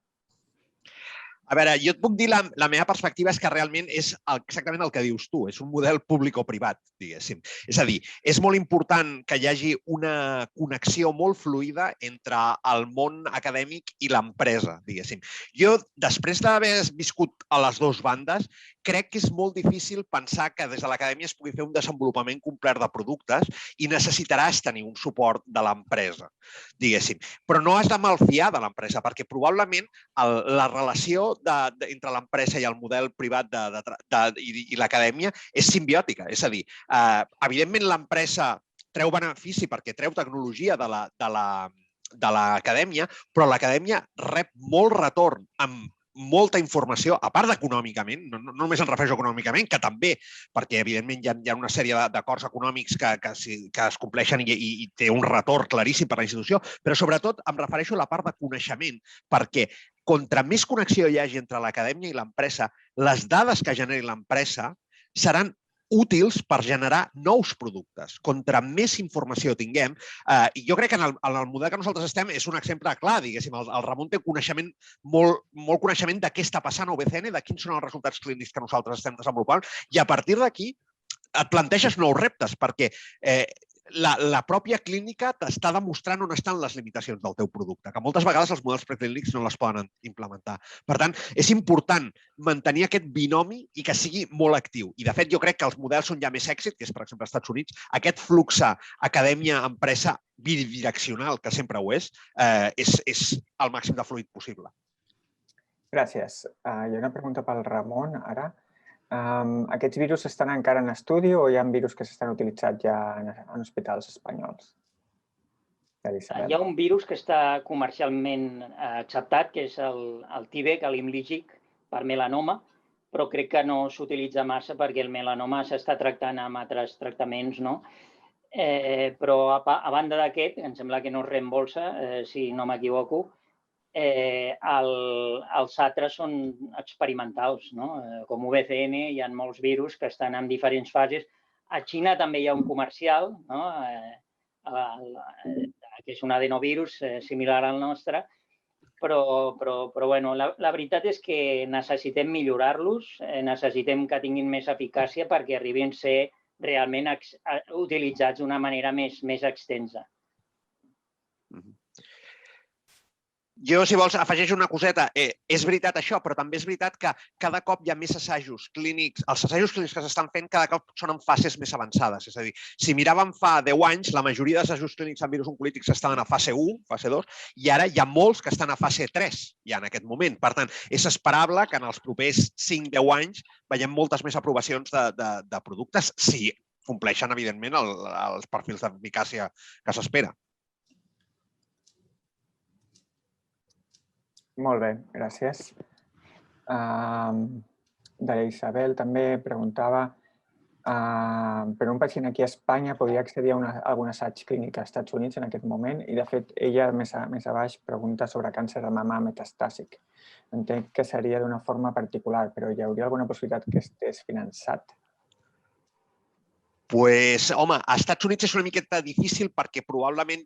A veure, jo et puc dir, la meva perspectiva és que realment és exactament el que dius tu, és un model públic o privat, diguéssim. És a dir, és molt important que hi hagi una connexió molt fluida entre el món acadèmic i l'empresa, diguéssim. Jo, després d'haver viscut a les dues bandes, crec que és molt difícil pensar que des de l'acadèmia es pugui fer un desenvolupament complet de productes i necessitaràs tenir un suport de l'empresa, diguéssim. Però no has de malfiar de l'empresa, perquè probablement la relació entre l'empresa i el model privat i l'acadèmia és simbiòtica. És a dir, evidentment l'empresa treu benefici perquè treu tecnologia de l'acadèmia, però l'acadèmia rep molt retorn amb molta informació, a part d'econòmicament, no només em refereixo econòmicament, que també, perquè evidentment hi ha una sèrie d'acords econòmics que es compleixen i té un retorn claríssim per a la institució, però sobretot em refereixo a la part de coneixement, perquè contra més connexió hi hagi entre l'acadèmia i l'empresa, les dades que generi l'empresa seran útils per generar nous productes. Contra més informació tinguem, i jo crec que en el model que nosaltres estem és un exemple clar, diguéssim, el Ramon té coneixement, molt coneixement de què està passant a UBCN, de quins són els resultats clínics que nosaltres estem desenvolupant, i a partir d'aquí et planteges nous reptes, perquè la pròpia clínica t'està demostrant on estan les limitacions del teu producte, que moltes vegades els models preclínics no les poden implementar. Per tant, és important mantenir aquest binomi i que sigui molt actiu. I, de fet, jo crec que els models són ja més èxit, que és, per exemple, als Estats Units. Aquest flux acadèmia-empresa bidireccional, que sempre ho és el màxim de fluid possible. Gràcies. Hi ha una pregunta pel Ramon, ara. Aquests virus estan encara en estudi o hi ha virus que s'estan utilitzant ja en hospitals espanyols? Hi ha un virus que està comercialment acceptat, que és el T-VEC, l'Imlígic, per melanoma, però crec que no s'utilitza massa perquè el melanoma s'està tractant amb altres tractaments, no? Però a banda d'aquest, em sembla que no es reembolsa, si no m'equivoco, els altres són experimentals, no? Com UBCN hi ha molts virus que estan en diferents fases. A Xina també hi ha un comercial, no? Que és un adenovirus similar al nostre, però la veritat és que necessitem millorar-los, necessitem que tinguin més eficàcia perquè arribin a ser realment utilitzats d'una manera més extensa. Jo, si vols, afegeixo una coseta. És veritat això, però també és veritat que cada cop hi ha més assajos clínics. Els assajos clínics que s'estan fent cada cop són en fases més avançades. És a dir, si miràvem fa 10 anys, la majoria d'assajos clínics en virus oncolítics estaven a fase 1, fase 2, i ara hi ha molts que estan a fase 3 ja en aquest moment. Per tant, és esperable que en els propers 5-10 anys veiem moltes més aprovacions de productes si compleixen, evidentment, els perfils d'eficàcia que s'espera. Molt bé, gràcies. De la Isabel també preguntava per un pacient aquí a Espanya podria accedir a algun assaig clínic als Estats Units en aquest moment i, de fet, ella més a baix pregunta sobre càncer de mama metastàsic. Entenc que seria d'una forma particular, però hi hauria alguna possibilitat que estés finançat? Pues, home, als Estats Units és una miqueta difícil perquè probablement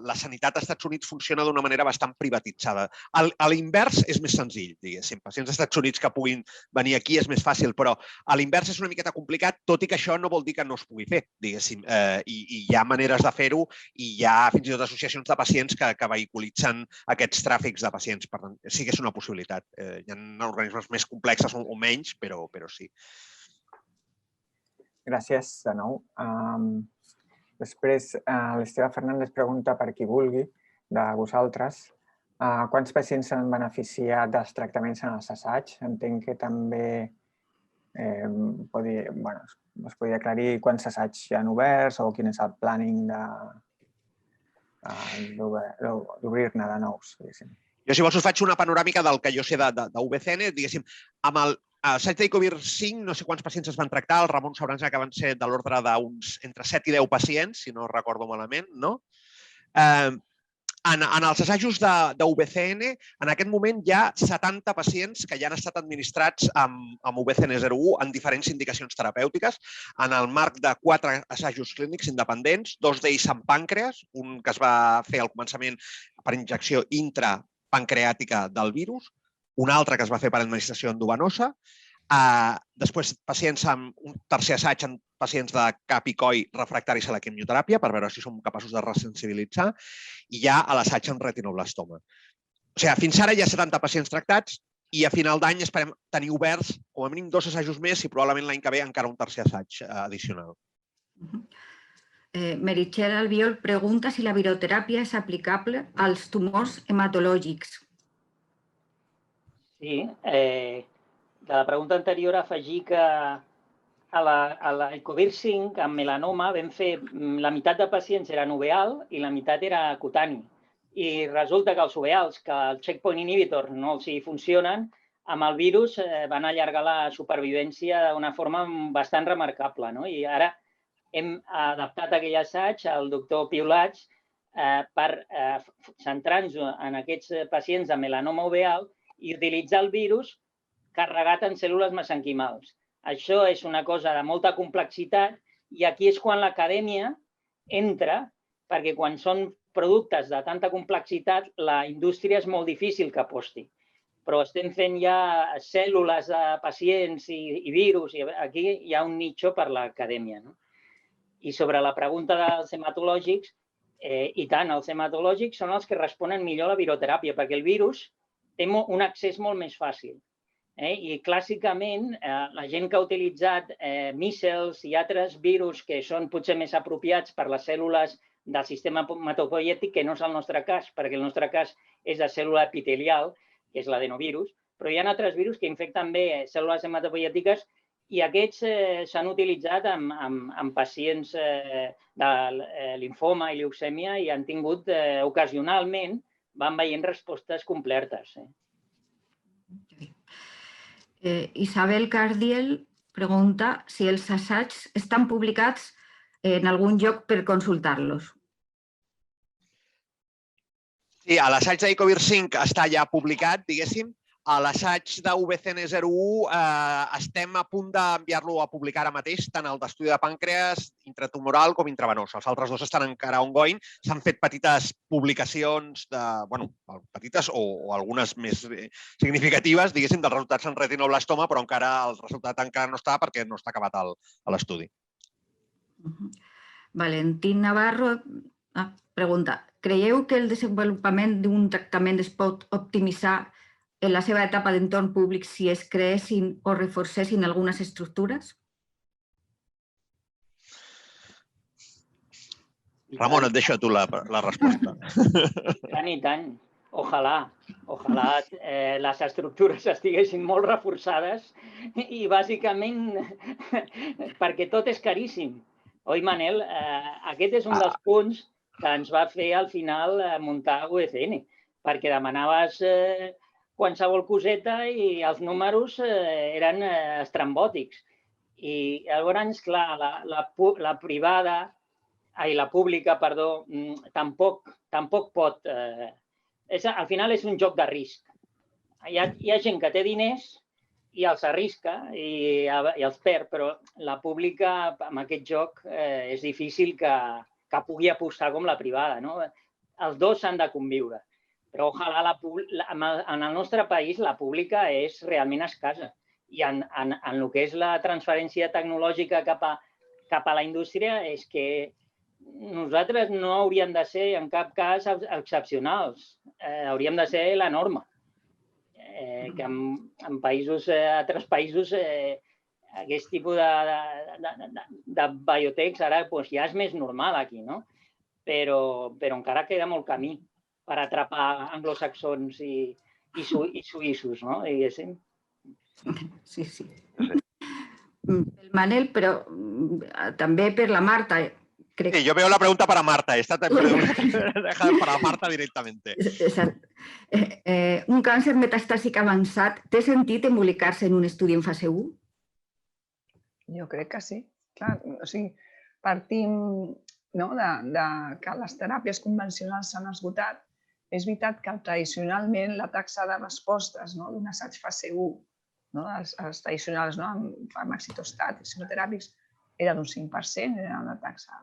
la sanitat als Estats Units funciona d'una manera bastant privatitzada. A l'invers és més senzill, diguéssim. Pacients als Estats Units que puguin venir aquí és més fàcil, però a l'invers és una miqueta complicat, tot i que això no vol dir que no es pugui fer, diguéssim. I hi ha maneres de fer-ho i hi ha fins i tot associacions de pacients que vehiculitzen aquests tràfics de pacients. Per tant, sí que és una possibilitat. Hi ha organismes més complexes o menys, però sí. Gràcies de nou. Després, l'Esteve Fernández pregunta per qui vulgui, de vosaltres, quants pacients s'han beneficiat dels tractaments en els assaigs? Entenc que també es podria aclarir quants assaigs hi han oberts o quin és el planning d'obrir-ne de nous. Jo, si vols, us faig una panoràmica del que jo sé d'UVCN. Diguéssim, amb el assaig d'Icovir 5, no sé quants pacients es van tractar. El Ramon sabrà que van ser de l'ordre d'uns entre 7 i 10 pacients, si no recordo malament, no? En els assajos d'UVCN, en aquest moment hi ha 70 pacients que ja han estat administrats amb UVCN01 en diferents indicacions terapèutiques, en el marc de 4 assajos clínics independents, 2 d'ells amb pàncreas, un que es va fer al començament per injecció intrapancreàtica del virus, un altre que es va fer per administració endovenosa, després pacients amb un tercer assaig en pacients de cap i coll refractaris a la quimioteràpia per veure si som capaços de resensibilitzar i ja a l'assaig amb retinoblastoma. O sigui, fins ara hi ha 70 pacients tractats i a final d'any esperem tenir oberts com a mínim 2 assajos més i probablement l'any que ve encara un tercer assaig addicional. Meritxell Albiol pregunta si la viroteràpia és aplicable als tumors hematològics. Sí, de la pregunta anterior afegir que a l'Icovir 5, amb melanoma, vam fer la meitat de pacients eren uveal i la meitat era cutani. I resulta que els uveals, que el checkpoint inhibitor no els hi funcionen, amb el virus van allargar la supervivència d'una forma bastant remarcable. I ara hem adaptat aquell assaig al doctor Piulats per centrar-nos en aquests pacients de melanoma uveal i utilitzar el virus carregat en cèl·lules mesenquimals. Això és una cosa de molta complexitat i aquí és quan l'acadèmia entra, perquè quan són productes de tanta complexitat, la indústria és molt difícil que aposti. Però estem fent ja cèl·lules de pacients i virus, i aquí hi ha un nicho per l'acadèmia. I sobre la pregunta dels hematològics, i tant, els hematològics són els que responen millor a la viroteràpia, perquè el virus té un accés molt més fàcil. I clàssicament, la gent que ha utilitzat míssels i altres virus que són potser més apropiats per les cèl·lules del sistema hematopoiètic, que no és el nostre cas, perquè el nostre cas és de cèl·lula epitelial, que és l'adenovirus, però hi ha altres virus que infecten bé cèl·lules hematopoiètiques i aquests s'han utilitzat en pacients de linfoma i leucèmia i han tingut ocasionalment van veient respostes completes. Isabel Cardiel pregunta si els assaigs estan publicats en algun lloc per consultar-los. Sí, l'assaig d'Icovir 5 està ja publicat, diguéssim. A l'assaig d'UVCN01 estem a punt d'enviar-lo a publicar ara mateix, tant el d'estudi de pàncreas, intratumoral com intravenós. Els altres dos estan encara ongoing. S'han fet petites publicacions, petites o algunes més significatives, diguéssim, dels resultats en retinoblastoma, però encara el resultat encara no està perquè no està acabat l'estudi. Valentín Navarro pregunta, creieu que el desenvolupament d'un tractament es pot optimitzar en la seva etapa d'entorn públic si es creessin o reforcessin algunes estructures? Ramon, et deixo a tu la resposta. Tant i tant. Ojalà les estructures estiguessin molt reforçades i bàsicament perquè tot és caríssim. Oi, Manel? Aquest és un dels punts que ens va fer al final muntar UVCN, perquè demanaves qualsevol coseta i els números eren estrambòtics. I llavors, clar, la pública, tampoc pot... Al final és un joc de risc. Hi ha gent que té diners i els arrisca i els perd, però la pública amb aquest joc és difícil que pugui apostar com la privada, no? Els dos s'han de conviure, però ojalà en el nostre país la pública és realment escassa i en el que és la transferència tecnològica cap a la indústria és que nosaltres no hauríem de ser en cap cas excepcionals, hauríem de ser la norma. Que en altres països aquest tipus de biotechs ara ja és més normal aquí, no? Però encara queda molt camí per atrapar anglosaxons i suïssos, no? Diguéssim. Sí. El Manel, però també per la Marta. Sí, yo veo la pregunta para Marta. Esta te deja para Marta directamente. Exacte. Un càncer metastàsic avançat té sentit embolicar-se en un estudi en fase 1? Jo crec que sí. Clar, o sigui, partim de que les teràpies convencionals s'han esgotat. És veritat que tradicionalment la taxa de respostes d'un assaig fase 1, els tradicionals amb fàrmacs citostàtics, sinoteràpics, era d'un 5%, era una taxa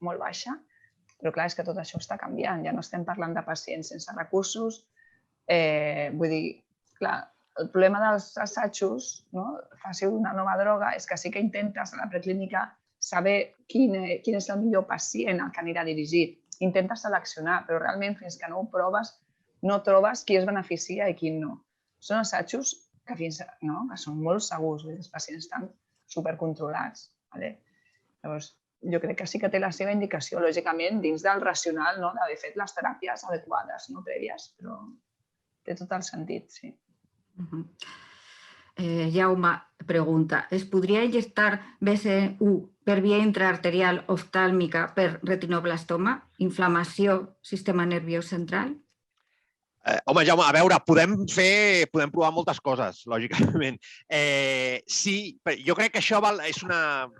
molt baixa, però clar, és que tot això està canviant, ja no estem parlant de pacients sense recursos. Vull dir, clar, el problema dels assajos, fase d'una nova droga, és que sí que intentes a la preclínica saber quin és el millor pacient al que anirà dirigit. Intentes seleccionar, però realment fins que no ho proves no trobes qui es beneficia i qui no. Són assajos que són molt segurs, els pacients estan supercontrolats. Llavors, jo crec que sí que té la seva indicació, lògicament, dins del racional d'haver fet les teràpies adequades, no prèvies, però té tot el sentit, sí. Jaume pregunta, es podria injectar BCU per via intraarterial oftàlmica per retinoblastoma, inflamació, sistema nerviós central? Home, Jaume, a veure, podem provar moltes coses, lògicament. Sí, jo crec que això és una...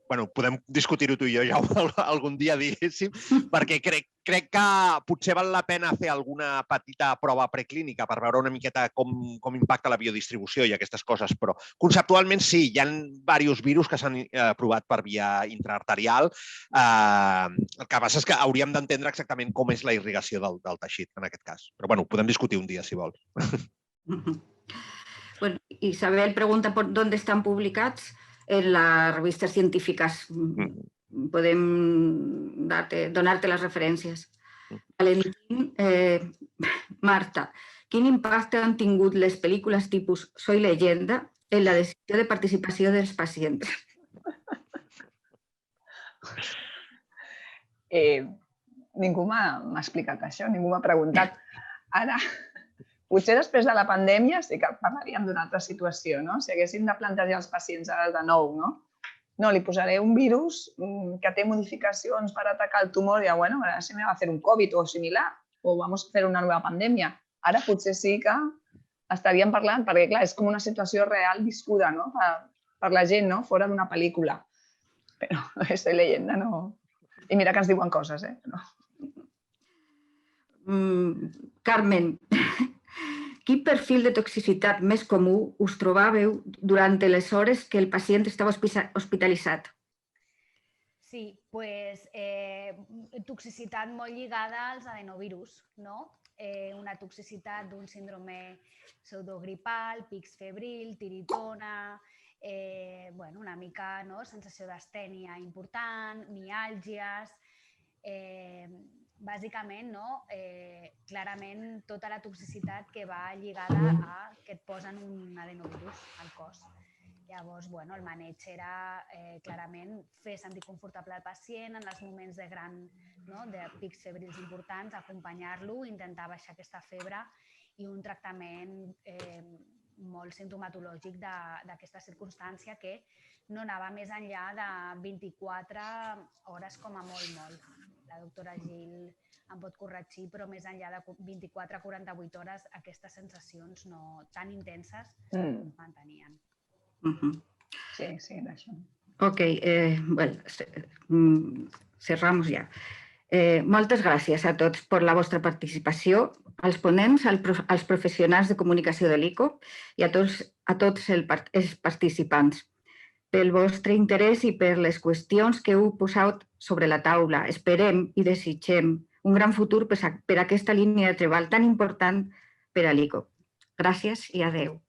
Bueno, podem discutir-ho tu i jo, Jaume, algun dia, diguéssim, perquè crec que potser val la pena fer alguna petita prova preclínica per veure una miqueta com impacta la biodistribució i aquestes coses, però conceptualment sí, hi ha diversos virus que s'han provat per via intraarterial. El que passa és que hauríem d'entendre exactament com és la irrigació del teixit, en aquest cas. Però bueno, podem discutir un dia, si vols. Isabel pregunta por dónde están publicados. En las revistas científicas podem donar-te les referències. Valentín, Marta, quin impacte han tingut les pel·lícules tipus Soy leyenda en la decisió de participació dels pacients? Ningú m'ha explicat això, ningú m'ha preguntat. Ara, potser després de la pandèmia sí que parlaríem d'una altra situació, no? Si haguéssim de plantejar els pacients ara de nou, no, li posaré un virus que té modificacions per atacar el tumor i, bueno, ara se me va a fer un Covid o similar, o vamos a fer una nova pandèmia. Ara potser sí que estaríem parlant, perquè, clar, és com una situació real viscuda, no? Per la gent, no? Fora d'una pel·lícula. Però Soy leyenda, no... I mira que ens diuen coses, Carmen, quin perfil de toxicitat més comú us trobàveu durant les hores que el pacient estava hospitalitzat? Sí, doncs toxicitat molt lligada als adenovirus, no? Una toxicitat d'un síndrome pseudogripal, pics febril, tiritona, una mica sensació d'astènia important, miàlgies, bàsicament, clarament tota la toxicitat que va lligada a que et posen un adenovirus al cos. Llavors, el maneig era clarament fer sentir confortable al pacient en els moments de pics febrils importants, acompanyar-lo, intentar baixar aquesta febre i un tractament molt simptomatològic d'aquesta circumstància que no anava més enllà de 24 hores com a molt. La doctora Gil em pot corregir, però més enllà de 24 a 48 hores aquestes sensacions no tan intenses es mantenien. Sí, d'això. Ok, cerramos ya. Moltes gràcies a tots per la vostra participació, als ponents, als professionals de comunicació de l'ICO i a tots els participants pel vostre interès i per les qüestions que heu posat sobre la taula. Esperem i desitgem un gran futur per a aquesta línia de treball tan important per a l'ICO. Gràcies i adeu.